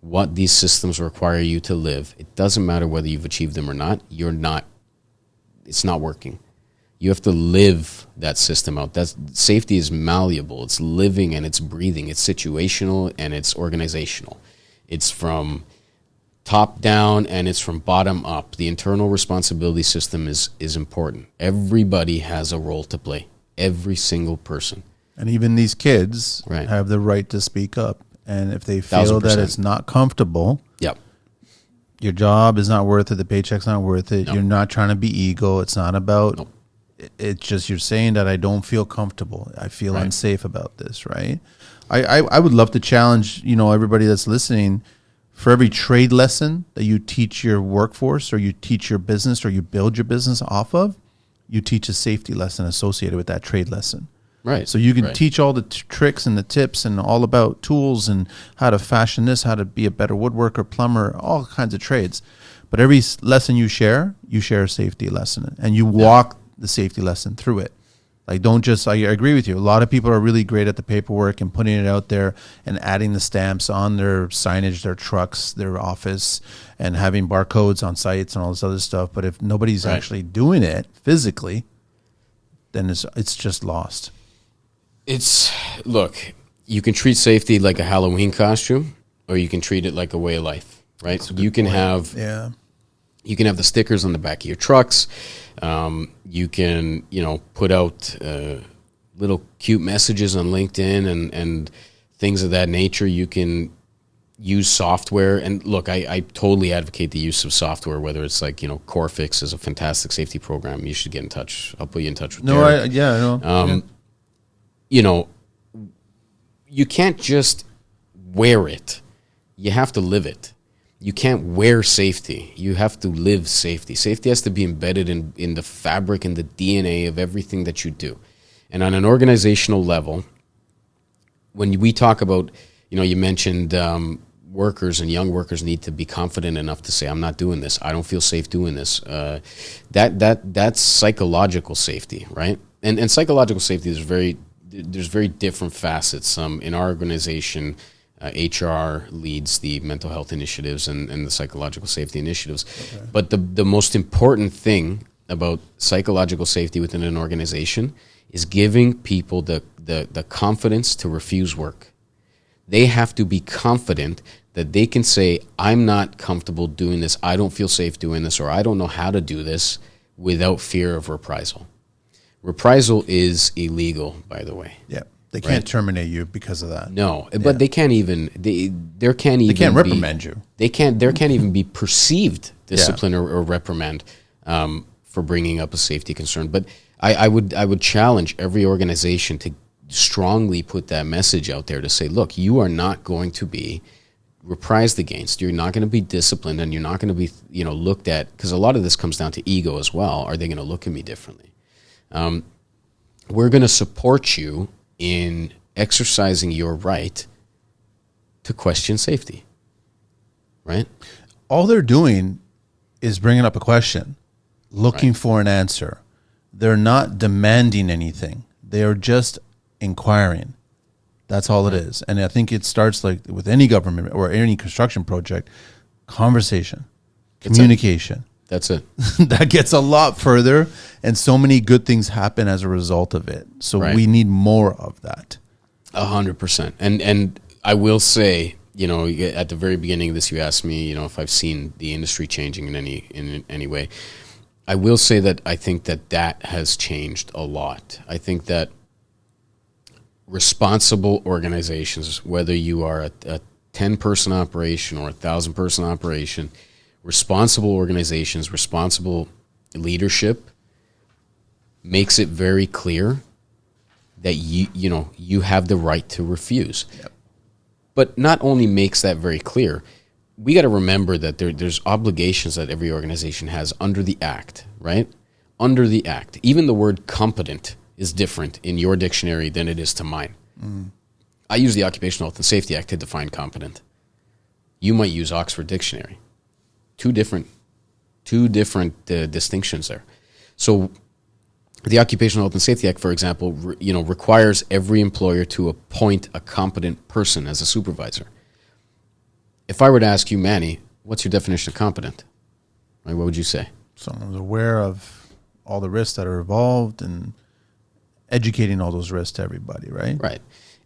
[SPEAKER 1] what these systems require you to live, it doesn't matter whether you've achieved them or not, it's not working. You have to live that system out. Safety is malleable. It's living and it's breathing. It's situational and it's organizational. It's from top down and it's from bottom up. The internal responsibility system is important. Everybody has a role to play. Every single person.
[SPEAKER 2] And even these kids
[SPEAKER 1] Right.
[SPEAKER 2] have the right to speak up. And if they feel
[SPEAKER 1] 1000%.
[SPEAKER 2] that it's not comfortable,
[SPEAKER 1] Yep.
[SPEAKER 2] your job is not worth it, the paycheck's not worth it,
[SPEAKER 1] Nope.
[SPEAKER 2] you're not trying to be ego, it's not about,
[SPEAKER 1] Nope.
[SPEAKER 2] it's just you're saying that I don't feel comfortable, I feel
[SPEAKER 1] Right.
[SPEAKER 2] unsafe about this, right? I would love to challenge, everybody that's listening, for every trade lesson that you teach your workforce or you teach your business or you build your business off of, you teach a safety lesson associated with that trade lesson.
[SPEAKER 1] Right.
[SPEAKER 2] So you can
[SPEAKER 1] Right.
[SPEAKER 2] teach all the tricks and the tips and all about tools and how to fashion this, how to be a better woodworker, plumber, all kinds of trades. But every lesson you share a safety lesson, and you walk the safety lesson through it. Like, don't just, I agree with you. A lot of people are really great at the paperwork and putting it out there and adding the stamps on their signage, their trucks, their office, and having barcodes on sites and all this other stuff. But if nobody's
[SPEAKER 1] Right.
[SPEAKER 2] actually doing it physically, then it's just lost.
[SPEAKER 1] Look, you can treat safety like a Halloween costume, or you can treat it like a way of life, right? You can have the stickers on the back of your trucks. You can, put out little cute messages on LinkedIn and things of that nature. You can use software. And look, I totally advocate the use of software, whether it's like, CoreFix is a fantastic safety program. You should get in touch. I'll put you in touch with Derek. You can't just wear it. You have to live it. You can't wear safety. You have to live safety. Safety has to be embedded in the fabric and the DNA of everything that you do. And on an organizational level, when we talk about, you mentioned workers and young workers need to be confident enough to say, I'm not doing this. I don't feel safe doing this. That's psychological safety, right? And psychological safety is there's very different facets. In our organization, HR leads the mental health initiatives and the psychological safety initiatives. Okay. But the most important thing about psychological safety within an organization is giving people the confidence to refuse work. They have to be confident that they can say, I'm not comfortable doing this, I don't feel safe doing this, or I don't know how to do this, without fear of reprisal. Reprisal is illegal, by the way.
[SPEAKER 2] Yeah. They can't terminate you because of that.
[SPEAKER 1] No, but they can't even. They can't
[SPEAKER 2] reprimand you.
[SPEAKER 1] There can't even be perceived discipline or reprimand for bringing up a safety concern. But I would challenge every organization to strongly put that message out there to say, look, you are not going to be reprised against. You're not going to be disciplined, and you're not going to be looked at, because a lot of this comes down to ego as well. Are they going to look at me differently? We're going to support you in exercising your right to question safety, right?
[SPEAKER 2] All they're doing is bringing up a question, looking for an answer. They're not demanding anything. They are just inquiring. That's all it is. And I think it starts like with any government or any construction project, conversation, communication.
[SPEAKER 1] That's it.
[SPEAKER 2] That gets a lot further, and so many good things happen as a result of it. So we need more of that.
[SPEAKER 1] 100%. And I will say, at the very beginning of this, you asked me, if I've seen the industry changing in any way. I will say that I think that has changed a lot. I think that responsible organizations, whether you are a 10-person operation or a 1,000-person operation, responsible organizations, responsible leadership makes it very clear that you have the right to refuse. Yep. But not only makes that very clear, we got to remember that there's obligations that every organization has under the Act, right? Under the Act. Even the word competent is different in your dictionary than it is to mine. I use the Occupational Health and Safety Act to define competent. You might use Oxford Dictionary. Two different distinctions there. So the Occupational Health and Safety Act, for example, requires every employer to appoint a competent person as a supervisor. If I were to ask you, Manny, what's your definition of competent? Right, what would you say?
[SPEAKER 2] Someone's aware of all the risks that are involved and educating all those risks to everybody, right?
[SPEAKER 1] Right.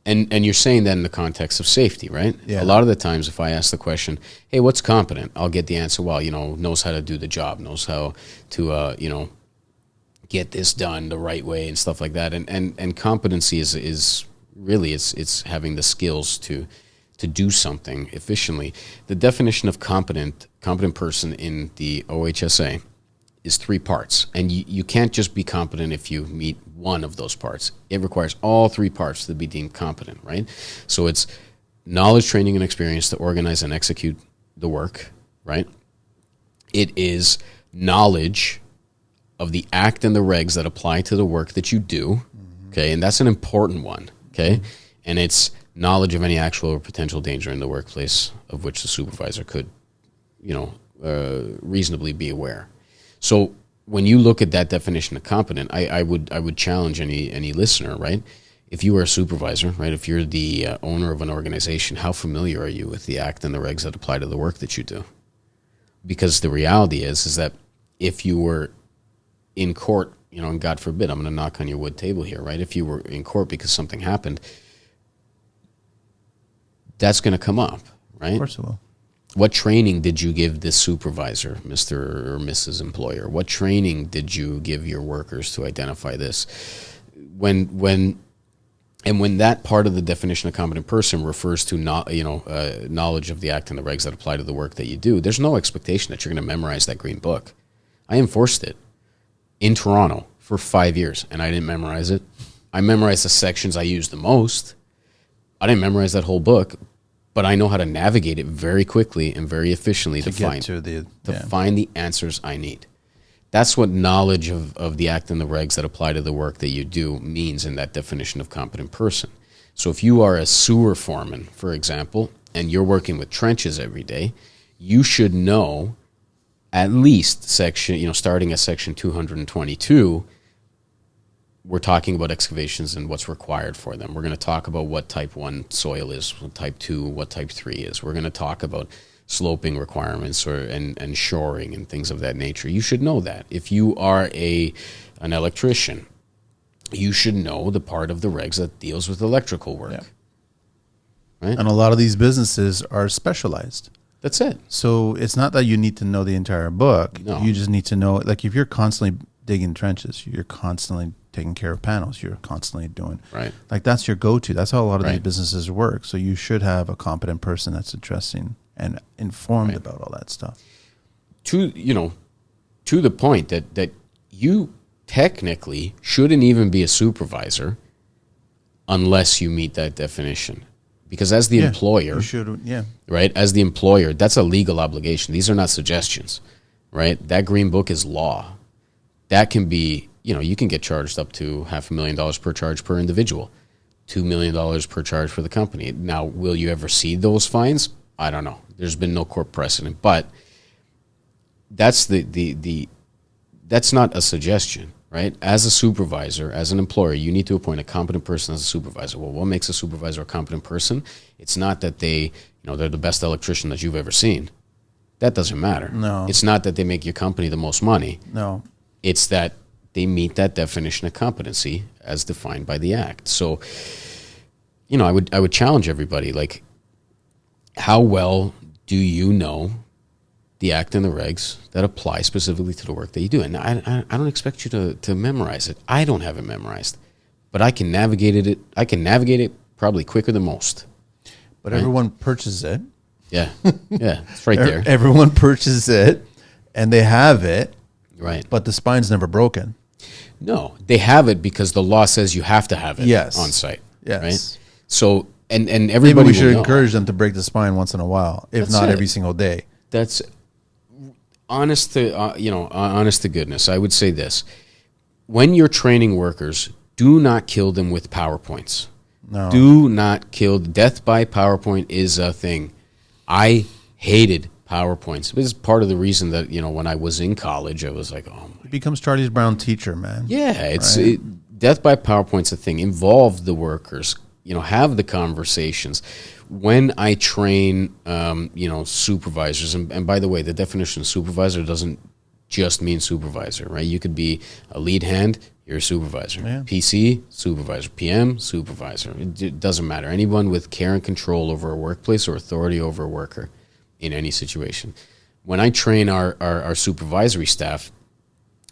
[SPEAKER 1] And you're saying that in the context of safety, right?
[SPEAKER 2] Yeah.
[SPEAKER 1] A lot of the times if I ask the question, hey, what's competent? I'll get the answer, well, knows how to do the job, knows how to, get this done the right way and stuff like that. And competency is really, it's having the skills to do something efficiently. The definition of competent person in the OHSA is 3 parts. And you can't just be competent if you meet one of those parts. It requires all 3 parts to be deemed competent, right? So it's knowledge, training, and experience to organize and execute the work, right? It is knowledge of the act and the regs that apply to the work that you do, okay? And that's an important one, okay? And it's knowledge of any actual or potential danger in the workplace of which the supervisor could, reasonably be aware. So when you look at that definition of competent, I would challenge any listener, right? If you are a supervisor, right? If you're the owner of an organization, how familiar are you with the act and the regs that apply to the work that you do? Because the reality is that if you were in court, and God forbid, I'm going to knock on your wood table here, right? If you were in court because something happened, that's going to come up, right?
[SPEAKER 2] Of course it will.
[SPEAKER 1] What training did you give this supervisor, Mr. or Mrs. Employer? What training did you give your workers to identify this? When that part of the definition of competent person refers to knowledge of the act and the regs that apply to the work that you do, there's no expectation that you're going to memorize that green book. I enforced it in Toronto for 5 years, and I didn't memorize it. I memorized the sections I used the most. I didn't memorize that whole book, but I know how to navigate it very quickly and very efficiently to find the answers I need. That's what knowledge of the act and the regs that apply to the work that you do means in that definition of competent person. So if you are a sewer foreman, for example, and you're working with trenches every day, you should know at least starting at section 222, we're talking about excavations and what's required for them. We're going to talk about what type 1 soil is, what type 2, what type 3 is. We're going to talk about sloping requirements and shoring and things of that nature. You should know that. If you are an electrician, you should know the part of the regs that deals with electrical work. Yeah. Right?
[SPEAKER 2] And a lot of these businesses are specialized.
[SPEAKER 1] That's it.
[SPEAKER 2] So it's not that you need to know the entire book.
[SPEAKER 1] No.
[SPEAKER 2] You just need to know, like if you're constantly digging trenches, you're constantly taking care of panels, you're constantly doing.
[SPEAKER 1] Right.
[SPEAKER 2] Like that's your go-to. That's how a lot of these businesses work. So you should have a competent person that's addressing and informed about all that stuff. To
[SPEAKER 1] the point that you technically shouldn't even be a supervisor unless you meet that definition. Because as the employer,
[SPEAKER 2] you should,
[SPEAKER 1] right? As the employer, that's a legal obligation. These are not suggestions, right? That green book is law. That can be, you can get charged up to $500,000 per charge per individual, $2 million per charge for the company. Now, will you ever see those fines? I don't know. There's been no court precedent, but that's that's not a suggestion, right? As a supervisor, as an employer, you need to appoint a competent person as a supervisor. Well, what makes a supervisor a competent person? It's not that they're the best electrician that you've ever seen. That doesn't matter.
[SPEAKER 2] No.
[SPEAKER 1] It's not that they make your company the most money.
[SPEAKER 2] No.
[SPEAKER 1] It's that they meet that definition of competency as defined by the Act. So, I would challenge everybody, like, how well do you know the Act and the regs that apply specifically to the work that you do? And I don't expect you to memorize it. I don't have it memorized, but I can navigate it. I can navigate it probably quicker than most.
[SPEAKER 2] But everyone purchases it.
[SPEAKER 1] Yeah, it's right there.
[SPEAKER 2] Everyone purchases it, and they have it.
[SPEAKER 1] Right.
[SPEAKER 2] But the spine's never broken.
[SPEAKER 1] No, they have it because the law says you have to have it on site.
[SPEAKER 2] Yes.
[SPEAKER 1] Right? So and
[SPEAKER 2] Maybe
[SPEAKER 1] everybody
[SPEAKER 2] we should
[SPEAKER 1] will know.
[SPEAKER 2] encourage them to break the spine once in a while, if
[SPEAKER 1] That's
[SPEAKER 2] not
[SPEAKER 1] it.
[SPEAKER 2] every single day.
[SPEAKER 1] That's honest to honest to goodness. I would say this: when you're training workers, do not kill them with PowerPoints.
[SPEAKER 2] No.
[SPEAKER 1] Do not kill. Death by PowerPoint is a thing. I hated PowerPoints. This is part of the reason that, when I was in college, I was like, oh my.
[SPEAKER 2] It becomes Charlie's Brown teacher, man.
[SPEAKER 1] Yeah,
[SPEAKER 2] Right.
[SPEAKER 1] Death by PowerPoint's a thing. Involve the workers. Have the conversations. When I train, supervisors, and by the way, the definition of supervisor doesn't just mean supervisor, right? You could be a lead hand, you're a supervisor.
[SPEAKER 2] Yeah.
[SPEAKER 1] PC, supervisor. PM, supervisor. It doesn't matter. Anyone with care and control over a workplace or authority over a worker in any situation. When I train our supervisory staff,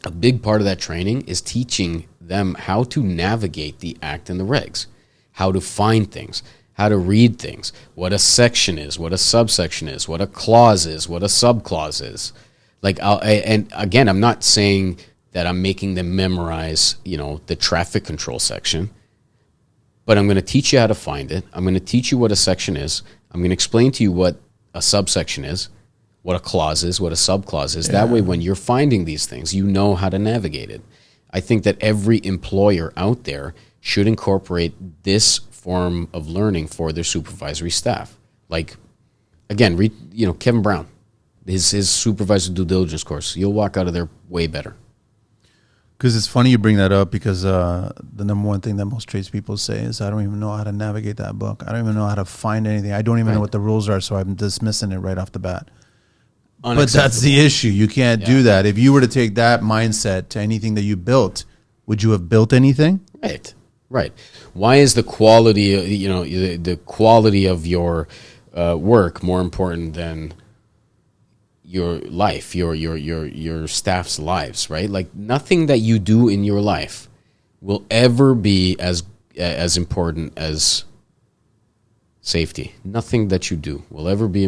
[SPEAKER 1] a big part of that training is teaching them how to navigate the act and the regs, how to find things, how to read things, what a section is, what a subsection is, what a clause is, what a subclause is. And again, I'm not saying that I'm making them memorize, the traffic control section, but I'm going to teach you how to find it. I'm going to teach you what a section is. I'm going to explain to you what a subsection is, what a clause is, what a subclause is. Yeah. That way, when you're finding these things, you know how to navigate it. I think that every employer out there should incorporate this form of learning for their supervisory staff. Like, again, Kevin Brown, his supervisor due diligence course. You'll walk out of there way better.
[SPEAKER 2] Because it's funny you bring that up, because the number one thing that most tradespeople say is, I don't even know how to navigate that book. I don't even know how to find anything. I don't even know what the rules are, so I'm dismissing it right off the bat. But that's the issue. You can't do that. If you were to take that mindset to anything that you built, would you have built anything?
[SPEAKER 1] Right. Why is the quality, the quality of your work more important than your life, your staff's lives, right? Like, nothing that you do in your life will ever be as important as safety. Nothing that you do will ever be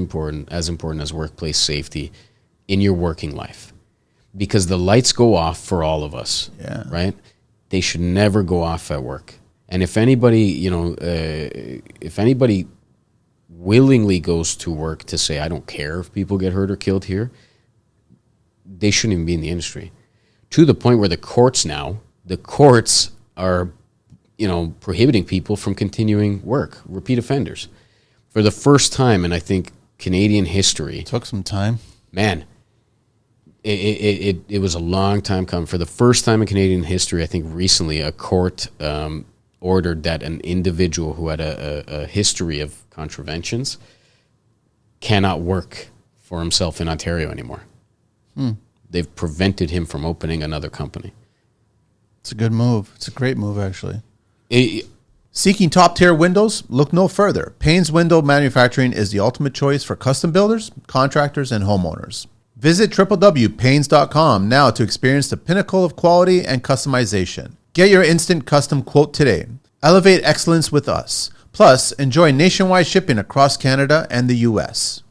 [SPEAKER 1] as important as workplace safety in your working life, because the lights go off for all of us, right? They should never go off at work. And if anybody, willingly goes to work to say, I don't care if people get hurt or killed here, they shouldn't even be in the industry. To the point where the courts are, prohibiting people from continuing work, repeat offenders. For the first time in, I think, Canadian history.
[SPEAKER 2] Took some time.
[SPEAKER 1] Man, it was a long time coming. For the first time in Canadian history, I think recently, a court ordered that an individual who had a history of contraventions cannot work for himself in Ontario anymore. They've prevented him from opening another company.
[SPEAKER 2] It's a good move. It's a great move, actually. Seeking top-tier windows? Look no further. Payne's Window Manufacturing is the ultimate choice for custom builders, contractors, and homeowners. Visit www.paynes.com now to experience the pinnacle of quality and customization. Get your instant custom quote today. Elevate excellence with us. Plus, enjoy nationwide shipping across Canada and the U.S.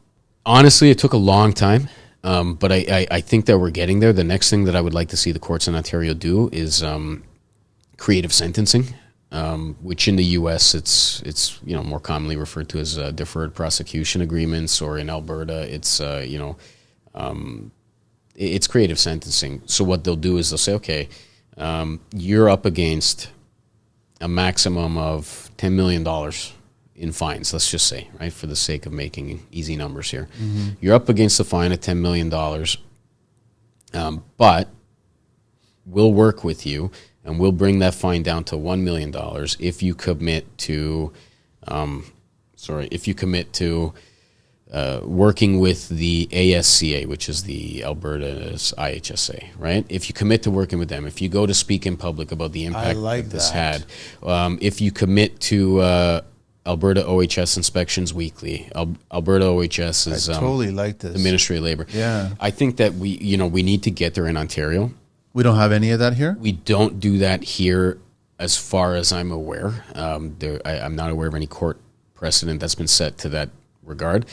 [SPEAKER 1] Honestly, it took a long time, but I think that we're getting there. The next thing that I would like to see the courts in Ontario do is creative sentencing, which in the U.S. it's more commonly referred to as deferred prosecution agreements, or in Alberta it's creative sentencing. So what they'll do is they'll say, okay, you're up against a maximum of $10 million in fines, let's just say, right, for the sake of making easy numbers here. Mm-hmm. You're up against a fine of $10 million, but we'll work with you and we'll bring that fine down to $1 million if you commit to, working with the ASCA, which is the Alberta's IHSA, right? If you commit to working with them, if you go to speak in public about the impact that this had, if you commit to Alberta OHS inspections weekly, Alberta OHS is
[SPEAKER 2] totally like this.
[SPEAKER 1] The Ministry of Labor.
[SPEAKER 2] Yeah,
[SPEAKER 1] I think that we need to get there in Ontario.
[SPEAKER 2] We don't have any of that here.
[SPEAKER 1] We don't do that here, as far as I'm aware. I'm not aware of any court precedent that's been set to that regard.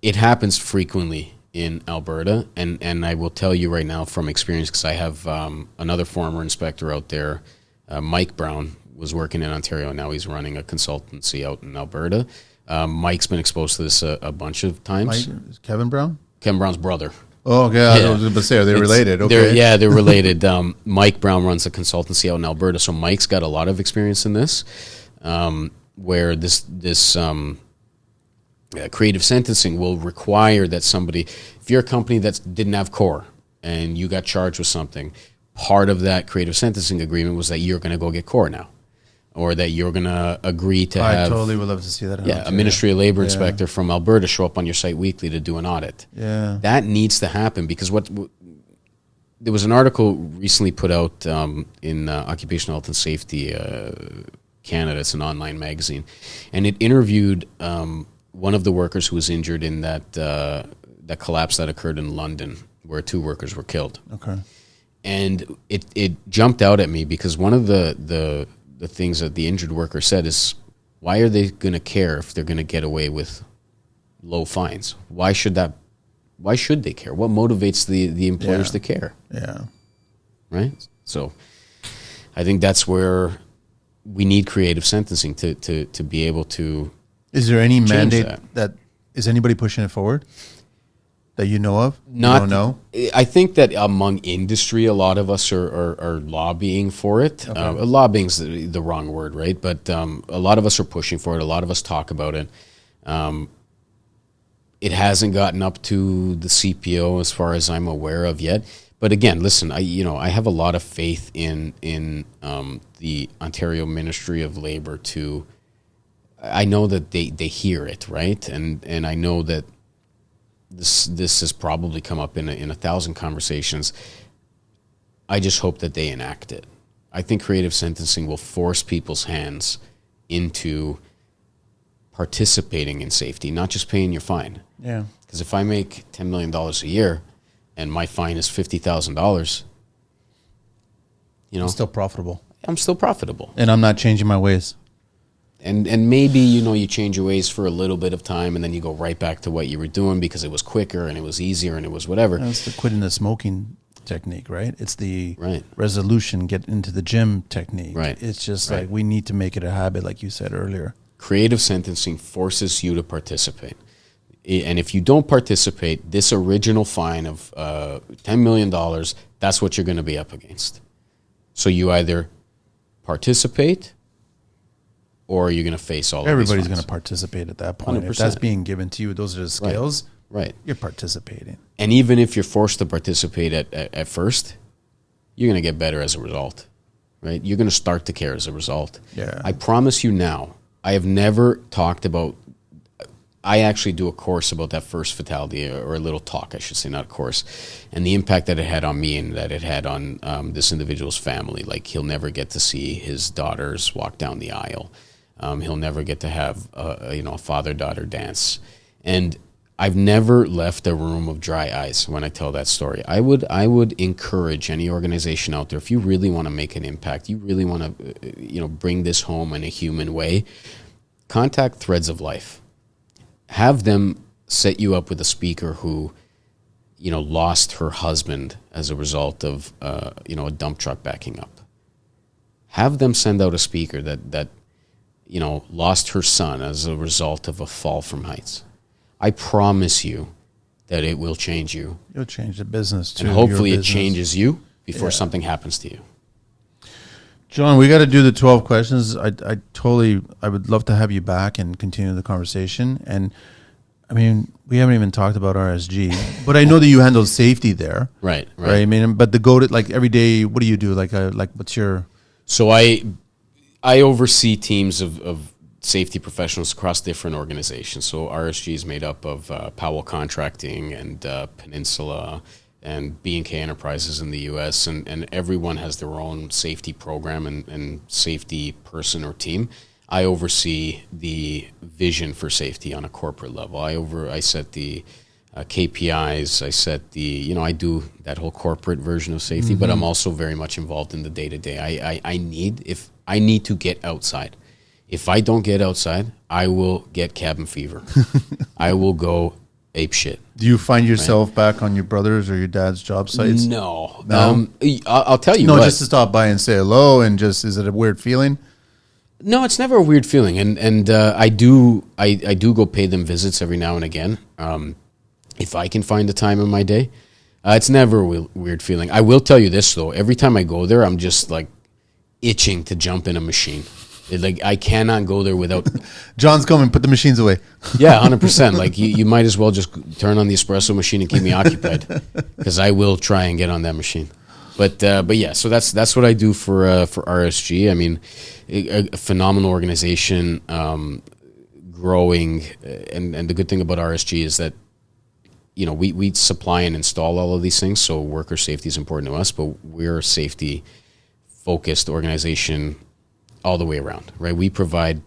[SPEAKER 1] It happens frequently in Alberta, and I will tell you right now from experience, because I have another former inspector out there, Mike Brown, was working in Ontario, and now he's running a consultancy out in Alberta. Mike's been exposed to this a bunch of times.
[SPEAKER 2] Kevin Brown?
[SPEAKER 1] Kevin Brown's brother.
[SPEAKER 2] Oh, yeah. I was going to say, are they related? Okay.
[SPEAKER 1] They're related. Mike Brown runs a consultancy out in Alberta, so Mike's got a lot of experience in this, where this creative sentencing will require that somebody, if you're a company that didn't have core and you got charged with something, part of that creative sentencing agreement was that you're going to go get core now, or that you're going to agree to have.
[SPEAKER 2] I totally would love to see that.
[SPEAKER 1] A Ministry of Labor inspector from Alberta show up on your site weekly to do an audit.
[SPEAKER 2] Yeah,
[SPEAKER 1] that needs to happen, because there was an article recently put out in Occupational Health and Safety Canada. It's an online magazine, and it interviewed one of the workers who was injured in that collapse that occurred in London, where 2 workers were killed.
[SPEAKER 2] Okay.
[SPEAKER 1] And it jumped out at me, because one of the things that the injured worker said is, why are they going to care if they're going to get away with low fines? Why should they care? What motivates the employers to care?
[SPEAKER 2] Yeah.
[SPEAKER 1] Right? So I think that's where we need creative sentencing to be able to.
[SPEAKER 2] Is there any mandate that is anybody pushing it forward that you know of? You don't know?
[SPEAKER 1] I think that among industry, a lot of us are lobbying for it. Okay. Lobbying's the wrong word, right? But a lot of us are pushing for it. A lot of us talk about it. It hasn't gotten up to the CPO as far as I'm aware of yet. But again, listen, I have a lot of faith in the Ontario Ministry of Labor to. I know that they hear it, right, and I know that this has probably come up in 1,000 conversations. I just hope that they enact it. I think creative sentencing will force people's hands into participating in safety, not just paying your fine.
[SPEAKER 2] Yeah.
[SPEAKER 1] Because if I make $10 million a year and my fine is $50,000,
[SPEAKER 2] I'm still profitable.
[SPEAKER 1] I'm still profitable.
[SPEAKER 2] And I'm not changing my ways.
[SPEAKER 1] And maybe, you change your ways for a little bit of time, and then you go right back to what you were doing because it was quicker and it was easier and it was whatever.
[SPEAKER 2] It's the quitting the smoking technique, right? It's the resolution, get into the gym technique.
[SPEAKER 1] Right.
[SPEAKER 2] It's just like we need to make it a habit, like you said earlier.
[SPEAKER 1] Creative sentencing forces you to participate. And if you don't participate, this original fine of $10 million, that's what you're going to be up against. So you either participate, or you're going to face all
[SPEAKER 2] Everybody's
[SPEAKER 1] of these
[SPEAKER 2] going to participate at that point.
[SPEAKER 1] 100%.
[SPEAKER 2] If that's being given to you, those are the skills.
[SPEAKER 1] Right.
[SPEAKER 2] You're participating.
[SPEAKER 1] And even if you're forced to participate at first, you're going to get better as a result. Right? You're going to start to care as a result.
[SPEAKER 2] Yeah.
[SPEAKER 1] I promise you now, I have never talked about. I actually do a course about that first fatality, or a little talk, I should say, not a course, and the impact that it had on me and that it had on this individual's family. Like, he'll never get to see his daughters walk down the aisle. He'll never get to have a father-daughter dance. And I've never left a room of dry eyes when I tell that story. I would encourage any organization out there, if you really want to make an impact, you really want to bring this home in a human way, contact Threads of Life. Have them set you up with a speaker who, lost her husband as a result of, a dump truck backing up. Have them send out a speaker that lost her son as a result of a fall from heights. I promise you that it will change you.
[SPEAKER 2] It'll change the business too.
[SPEAKER 1] And hopefully it changes you before something happens to you.
[SPEAKER 2] John, we got to do the 12 questions. I would love to have you back and continue the conversation. And I mean, we haven't even talked about RSG, but I know that you handle safety there.
[SPEAKER 1] Right.
[SPEAKER 2] I mean, but the go-to, like every day, what do you do? Like what's your?
[SPEAKER 1] So I oversee teams of safety professionals across different organizations. So RSG is made up of Powell Contracting and Peninsula and B&K Enterprises in the U.S., and everyone has their own safety program and safety person or team. I oversee the vision for safety on a corporate level. I set the KPIs. I set the, I do that whole corporate version of safety, but I'm also very much involved in the day-to-day. I need to get outside. If I don't get outside, I will get cabin fever. I will go ape shit.
[SPEAKER 2] Do you find yourself back on your brother's or your dad's job sites?
[SPEAKER 1] No. I'll tell you
[SPEAKER 2] what.
[SPEAKER 1] No,
[SPEAKER 2] just to stop by and say hello, and just, is it a weird feeling?
[SPEAKER 1] No, it's never a weird feeling, and I do go pay them visits every now and again, if I can find the time in my day. It's never a weird feeling. I will tell you this though: every time I go there, I'm just like itching to jump in a machine. I cannot go there without.
[SPEAKER 2] John's coming. Put the machines away.
[SPEAKER 1] Yeah, 100%. Like you might as well just turn on the espresso machine and keep me occupied, because I will try and get on that machine. But yeah, so that's what I do for RSG. I mean, a phenomenal organization, growing, and the good thing about RSG is that, you know, we supply and install all of these things. So worker safety is important to us, but we're a safety focused organization all the way around, right? We provide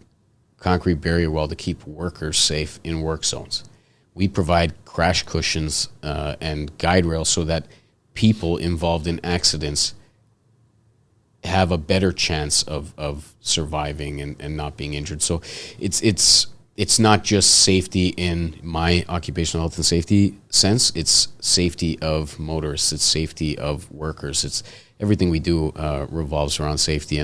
[SPEAKER 1] concrete barrier wall to keep workers safe in work zones. We provide crash cushions and guide rails so that people involved in accidents have a better chance of surviving and not being injured. So it's not just safety in my occupational health and safety sense. It's safety of motorists. It's safety of workers. It's everything we do revolves around safety.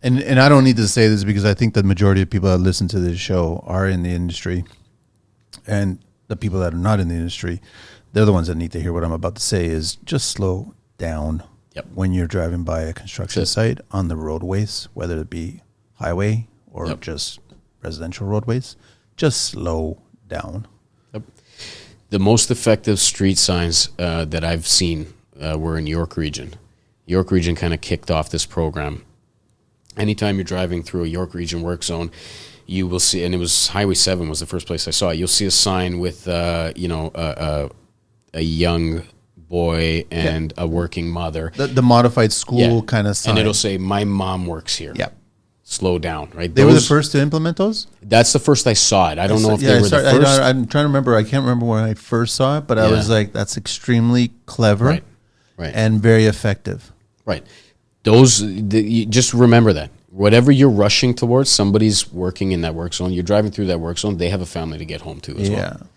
[SPEAKER 1] And
[SPEAKER 2] I don't need to say this because I think the majority of people that listen to this show are in the industry, and the people that are not in the industry, they're the ones that need to hear what I'm about to say. Is just slow down.
[SPEAKER 1] Yep.
[SPEAKER 2] When you're driving by a construction site on the roadways, whether it be highway or just residential roadways, just slow down.
[SPEAKER 1] Yep. The most effective street signs that I've seen were in York Region. York Region kind of kicked off this program. Anytime you're driving through a York Region work zone, you will see, and it was Highway 7 was the first place I saw it. You'll see a sign with, a young boy and a working mother.
[SPEAKER 2] The modified school kind of sign.
[SPEAKER 1] And it'll say, "My mom works here."
[SPEAKER 2] Yeah.
[SPEAKER 1] Slow down, right?
[SPEAKER 2] They were the first to implement those?
[SPEAKER 1] That's the first I saw it. I don't know if they were the first.
[SPEAKER 2] I'm trying to remember. I can't remember when I first saw it, but I was like, that's extremely clever and very effective.
[SPEAKER 1] Right. You just remember that. Whatever you're rushing towards, somebody's working in that work zone. You're driving through that work zone. They have a family to get home to as well.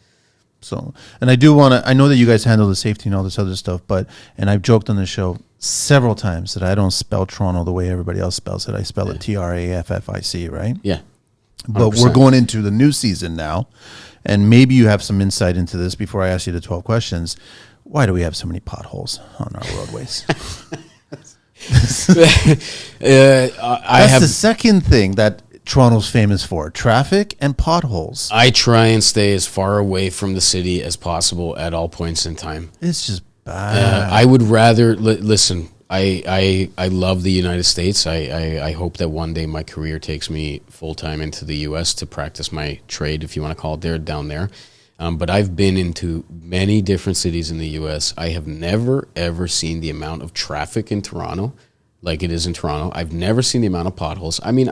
[SPEAKER 2] So, and I do want to, I know that you guys handle the safety and all this other stuff, and I've joked on the show several times that I don't spell Toronto the way everybody else spells it. I spell it Traffic, right?
[SPEAKER 1] Yeah. 100%.
[SPEAKER 2] But we're going into the new season now, and maybe you have some insight into this before I ask you the 12 questions. Why do we have so many potholes on our roadways? That's the second thing that Toronto's famous for: traffic and potholes.
[SPEAKER 1] I try and stay as far away from the city as possible at all points in time.
[SPEAKER 2] It's just bad.
[SPEAKER 1] I would rather listen. I love the United States. I hope that one day my career takes me full time into the U.S. to practice my trade, if you want to call it down there. But I've been into many different cities in the U.S. I have never, ever seen the amount of traffic in Toronto like it is in Toronto. I've never seen the amount of potholes. I mean,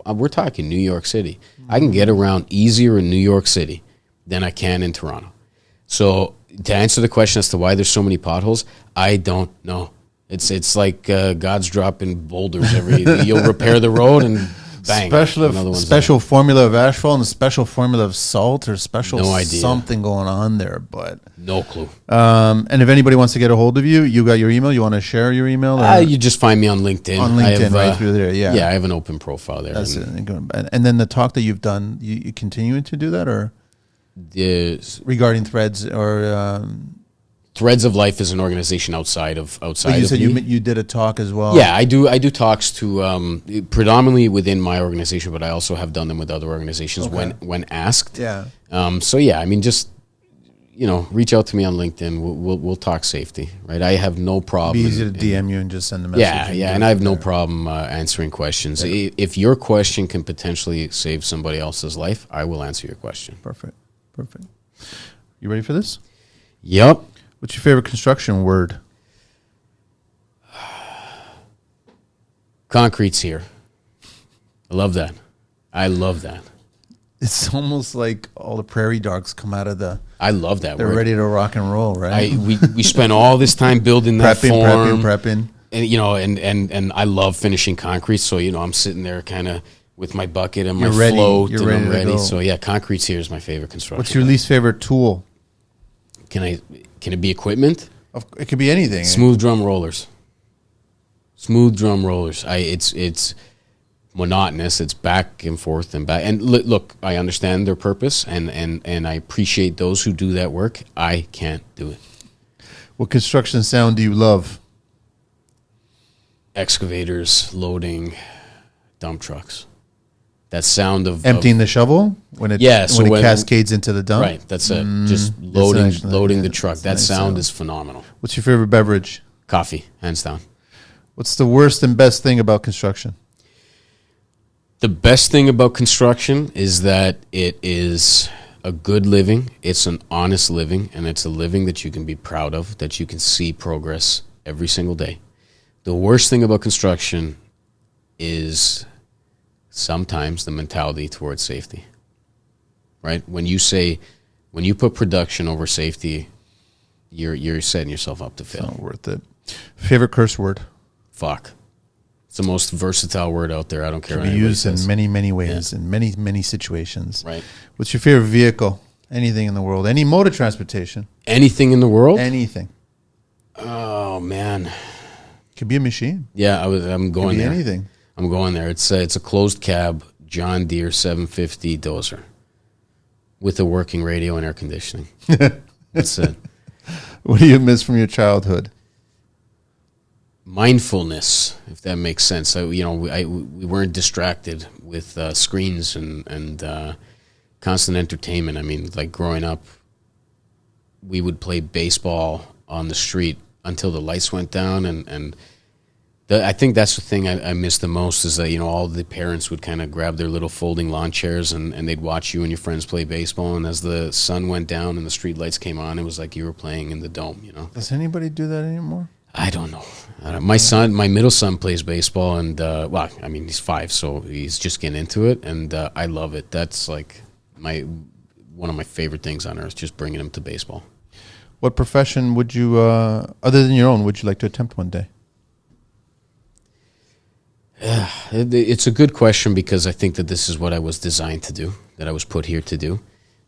[SPEAKER 1] we're talking New York City. I can get around easier in New York City than I can in Toronto. So to answer the question as to why there's so many potholes, I don't know. It's like God's dropping boulders you'll repair the road and bang.
[SPEAKER 2] Special formula of asphalt and a special formula of salt or special
[SPEAKER 1] idea.
[SPEAKER 2] Something going on there, but
[SPEAKER 1] no clue.
[SPEAKER 2] And if anybody wants to get a hold of you, you got your email. You want to share your email?
[SPEAKER 1] You just find me on LinkedIn.
[SPEAKER 2] On LinkedIn, right through there. Yeah,
[SPEAKER 1] yeah. I have an open profile there.
[SPEAKER 2] That's it. And then the talk that you've done, you continuing to do that, or regarding Threads or.
[SPEAKER 1] Threads of Life is an organization outside of
[SPEAKER 2] you said you did a talk as well.
[SPEAKER 1] Yeah, I do talks to predominantly within my organization, but I also have done them with other organizations when asked.
[SPEAKER 2] Yeah.
[SPEAKER 1] So yeah, I mean, just reach out to me on LinkedIn. We'll talk safety, right? I have no problem.
[SPEAKER 2] It'd be easy to DM you and just send a message.
[SPEAKER 1] Yeah, and I have no problem answering questions. Yeah. If your question can potentially save somebody else's life, I will answer your question.
[SPEAKER 2] Perfect. You ready for this?
[SPEAKER 1] Yep.
[SPEAKER 2] What's your favorite construction word?
[SPEAKER 1] Concrete's here. I love that.
[SPEAKER 2] It's almost like all the prairie dogs come out of the...
[SPEAKER 1] I love that
[SPEAKER 2] They're
[SPEAKER 1] word.
[SPEAKER 2] Ready to rock and roll, right?
[SPEAKER 1] We spent all this time building that form.
[SPEAKER 2] Prepping.
[SPEAKER 1] And I love finishing concrete. So, I'm sitting there kind of with my bucket and my float and I'm ready. So, yeah, concrete's here is my favorite construction.
[SPEAKER 2] What's your least favorite tool?
[SPEAKER 1] Can it be equipment?
[SPEAKER 2] It could be anything.
[SPEAKER 1] Smooth drum rollers. It's monotonous. It's back and forth and back. And look, I understand their purpose, and I appreciate those who do that work. I can't do it.
[SPEAKER 2] What construction sound do you love?
[SPEAKER 1] Excavators, loading, dump trucks. That sound of
[SPEAKER 2] emptying the shovel when it cascades into the dump.
[SPEAKER 1] Right, that's it. Just loading the truck. That sound is phenomenal.
[SPEAKER 2] What's your favorite beverage?
[SPEAKER 1] Coffee, hands down.
[SPEAKER 2] What's the worst and best thing about construction?
[SPEAKER 1] The best thing about construction is that it is a good living. It's an honest living, and it's a living that you can be proud of, that you can see progress every single day. The worst thing about construction is sometimes the mentality towards safety, right? When you put production over safety, you're setting yourself up to fail.
[SPEAKER 2] It's not worth it. Favorite curse word?
[SPEAKER 1] Fuck. It's the most versatile word out there. I don't care.
[SPEAKER 2] Can be used in many, many ways, in many, many situations.
[SPEAKER 1] Right.
[SPEAKER 2] What's your favorite vehicle? Anything in the world? Any mode of transportation?
[SPEAKER 1] Anything in the world?
[SPEAKER 2] Anything.
[SPEAKER 1] Oh man.
[SPEAKER 2] Could be a machine.
[SPEAKER 1] Yeah, I'm going there.
[SPEAKER 2] Anything.
[SPEAKER 1] I'm going there. It's a closed cab John Deere 750 dozer with a working radio and air conditioning. That's it.
[SPEAKER 2] What do you miss from your childhood?
[SPEAKER 1] Mindfulness, if that makes sense. We weren't distracted with screens and constant entertainment. I mean, like growing up, we would play baseball on the street until the lights went down, and I think that's the thing I miss the most is that, all the parents would kind of grab their little folding lawn chairs and they'd watch you and your friends play baseball, and as the sun went down and the street lights came on, it was like you were playing in the dome,
[SPEAKER 2] Does anybody do that anymore?
[SPEAKER 1] I don't know. My middle son plays baseball, and he's 5, so he's just getting into it, and I love it. That's like one of my favorite things on earth, just bringing him to baseball.
[SPEAKER 2] What profession would you, other than your own, would you like to attempt one day?
[SPEAKER 1] It's a good question because I think that this is what I was designed to do, that I was put here to do.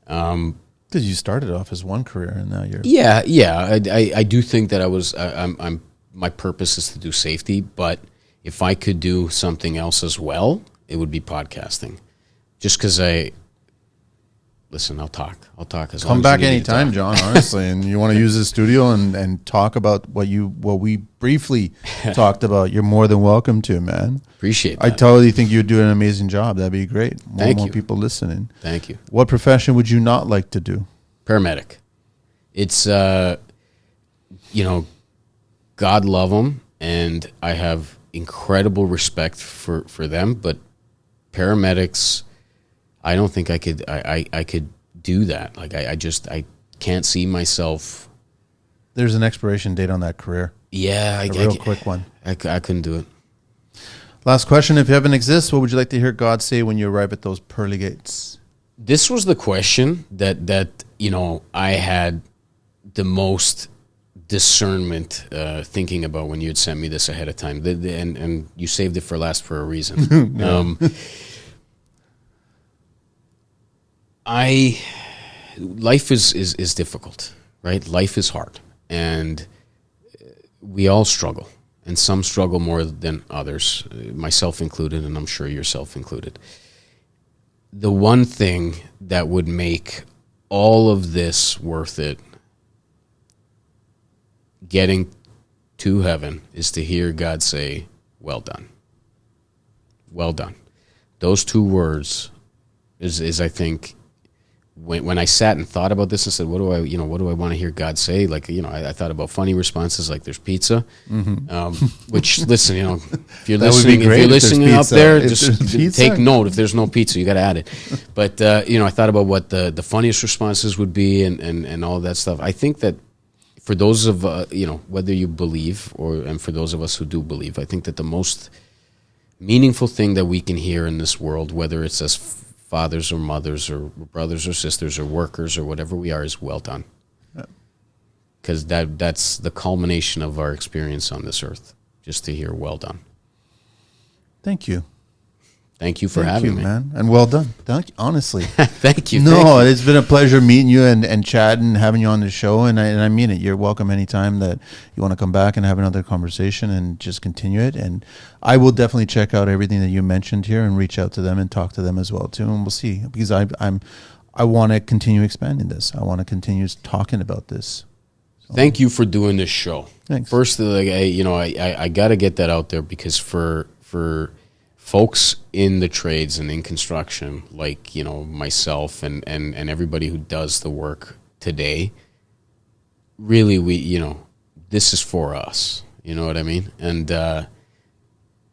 [SPEAKER 2] Because you started off as one career and now you're...
[SPEAKER 1] Yeah. I do think that my purpose is to do safety, but if I could do something else as well, it would be podcasting. Just because listen, I'll talk as long as you
[SPEAKER 2] come back
[SPEAKER 1] need me to
[SPEAKER 2] anytime,
[SPEAKER 1] talk.
[SPEAKER 2] John, honestly, and you want to use the studio and talk about what we briefly talked about, you're more than welcome to, man.
[SPEAKER 1] Appreciate that.
[SPEAKER 2] I totally think you'd do an amazing job. That'd be great. More people listening.
[SPEAKER 1] Thank you.
[SPEAKER 2] What profession would you not like to do?
[SPEAKER 1] Paramedic. It's, God love them, and I have incredible respect for them, but paramedics, I don't think I could do that. Like I can't see myself.
[SPEAKER 2] There's an expiration date on that career.
[SPEAKER 1] Yeah,
[SPEAKER 2] a real quick one.
[SPEAKER 1] I couldn't do it.
[SPEAKER 2] Last question: if heaven exists, what would you like to hear God say when you arrive at those pearly gates?
[SPEAKER 1] This was the question that I had the most discernment thinking about when you had sent me this ahead of time, and you saved it for last for a reason. Life is difficult, right? Life is hard, and we all struggle, and some struggle more than others, myself included, and I'm sure yourself included. The one thing that would make all of this worth it, getting to heaven, is to hear God say, "Well done." Well done. Those two words is I think, when I sat and thought about this and said, what do I want to hear God say? Like, I thought about funny responses like there's pizza, which, listen, if you're listening out there, just take note. If there's no pizza, you got to add it. But, I thought about what the funniest responses would be and all of that stuff. I think that for those of, whether you believe and for those of us who do believe, I think that the most meaningful thing that we can hear in this world, whether it's as fathers or mothers or brothers or sisters or workers or whatever we are, is well done. Because that's the culmination of our experience on this earth, just to hear well done.
[SPEAKER 2] Thank you.
[SPEAKER 1] Thank you for having me,
[SPEAKER 2] man. And well done. Thank you, honestly.
[SPEAKER 1] Thank you.
[SPEAKER 2] No, it's been a pleasure meeting you and chatting, having you on the show. And I mean it. You're welcome anytime that you want to come back and have another conversation and just continue it. And I will definitely check out everything that you mentioned here and reach out to them and talk to them as well too. And we'll see, because I want to continue expanding this. I want to continue talking about this. So.
[SPEAKER 1] Thank you for doing this show.
[SPEAKER 2] Thanks.
[SPEAKER 1] First, I got to get that out there, because for folks in the trades and in construction, like, myself and everybody who does the work today, really, this is for us. You know what I mean? And,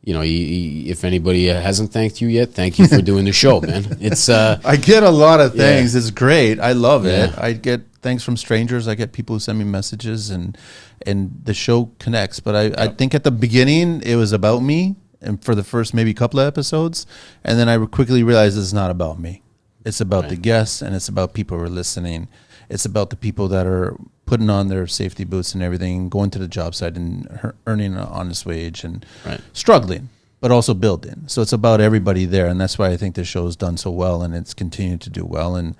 [SPEAKER 1] if anybody hasn't thanked you yet, thank you for doing the show, man. It's
[SPEAKER 2] I get a lot of thanks. Yeah. It's great. I love it.
[SPEAKER 1] Yeah.
[SPEAKER 2] I get thanks from strangers. I get people who send me messages, and the show connects. But I think at the beginning it was about me, and for the first maybe couple of episodes, and then I quickly realized it's not about me. It's about the guests, and it's about people who are listening. It's about the people that are putting on their safety boots and everything, going to the job site and earning an honest wage and struggling, but also building. So it's about everybody there, and that's why I think this show has done so well, and it's continued to do well. And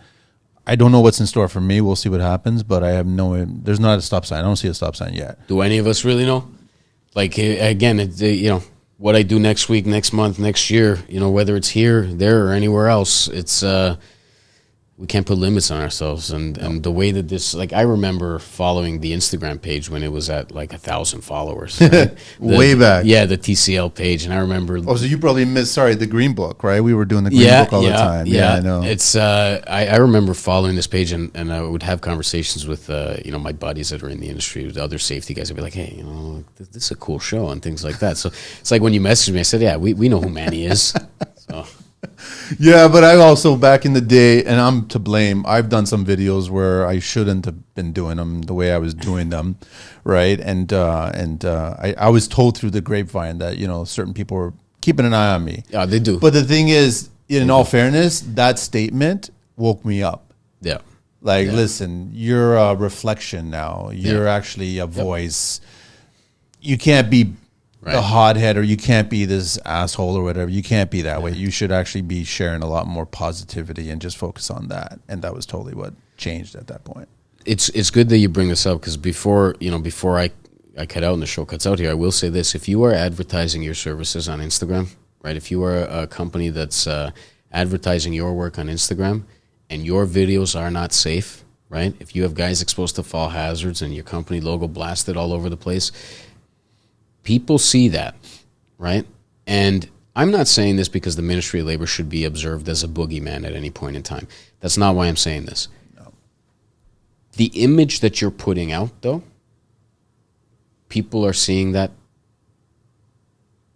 [SPEAKER 2] I don't know what's in store for me. We'll see what happens, but I have there's not a stop sign. I don't see a stop sign yet.
[SPEAKER 1] Do any of us really know? Like, again, what I do next week, next month, next year, whether it's here, there, or anywhere else, it's we can't put limits on ourselves. And the way that this, like, I remember following the Instagram page when it was at like 1,000 followers. Right?
[SPEAKER 2] Way back.
[SPEAKER 1] Yeah, the TCL page. And I remember.
[SPEAKER 2] Oh, so you probably missed, the Green Book, right? We were doing the Green Book all the time. Yeah, I know.
[SPEAKER 1] It's, I remember following this page, and I would have conversations with, my buddies that are in the industry, with other safety guys. I'd be like, hey, this is a cool show and things like that. So it's like when you messaged me, I said, yeah, we know who Manny is. So.
[SPEAKER 2] Yeah, but I also, back in the day, and I'm to blame, I've done some videos where I shouldn't have been doing them the way I was doing them, right? And I was told through the grapevine that, certain people were keeping an eye on me.
[SPEAKER 1] Yeah, they do.
[SPEAKER 2] But the thing is, in all fairness, that statement woke me up.
[SPEAKER 1] Yeah.
[SPEAKER 2] Like, listen, you're a reflection now. You're actually a voice. You can't be the hothead, or you can't be this asshole or whatever. You can't be that way. You should actually be sharing a lot more positivity and just focus on that. And that was totally what changed at that point.
[SPEAKER 1] It's good that you bring this up, because before I cut out and the show cuts out here, I will say this: if you are advertising your services on Instagram, right? If you are a company that's advertising your work on Instagram and your videos are not safe, right? If you have guys exposed to fall hazards and your company logo blasted all over the place, people see that, right? And I'm not saying this because the Ministry of Labor should be observed as a boogeyman at any point in time. That's not why I'm saying this. No. The image that you're putting out, though, people are seeing that.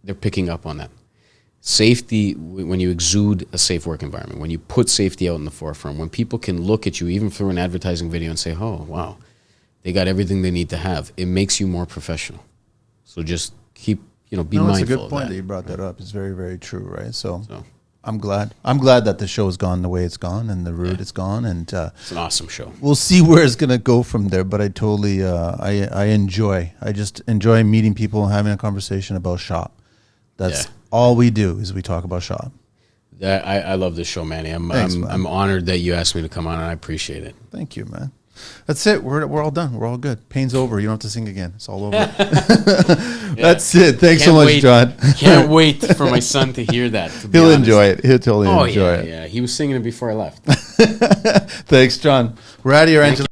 [SPEAKER 1] They're picking up on that. Safety, when you exude a safe work environment, when you put safety out in the forefront, when people can look at you, even through an advertising video, and say, oh, wow, they got everything they need to have, it makes you more professional. So just keep, be mindful.
[SPEAKER 2] It's a good point that you brought that up. It's very, very true, right? So I'm glad that the show has gone the way it's gone and the route it's gone, and
[SPEAKER 1] it's an awesome show.
[SPEAKER 2] We'll see where it's going to go from there. But I totally, I just enjoy meeting people and having a conversation about shop. That's all we do, is we talk about shop.
[SPEAKER 1] I love this show, Manny. I'm honored that you asked me to come on, and I appreciate it.
[SPEAKER 2] Thank you, man. That's it. We're all done. We're all good. Pain's over. You don't have to sing again. It's all over. That's it. Thanks so much, John.
[SPEAKER 1] Can't wait for my son to hear that.
[SPEAKER 2] He'll enjoy it. He'll totally enjoy it.
[SPEAKER 1] Yeah, he was singing it before I left.
[SPEAKER 2] Thanks, John. We're out of here, Angela.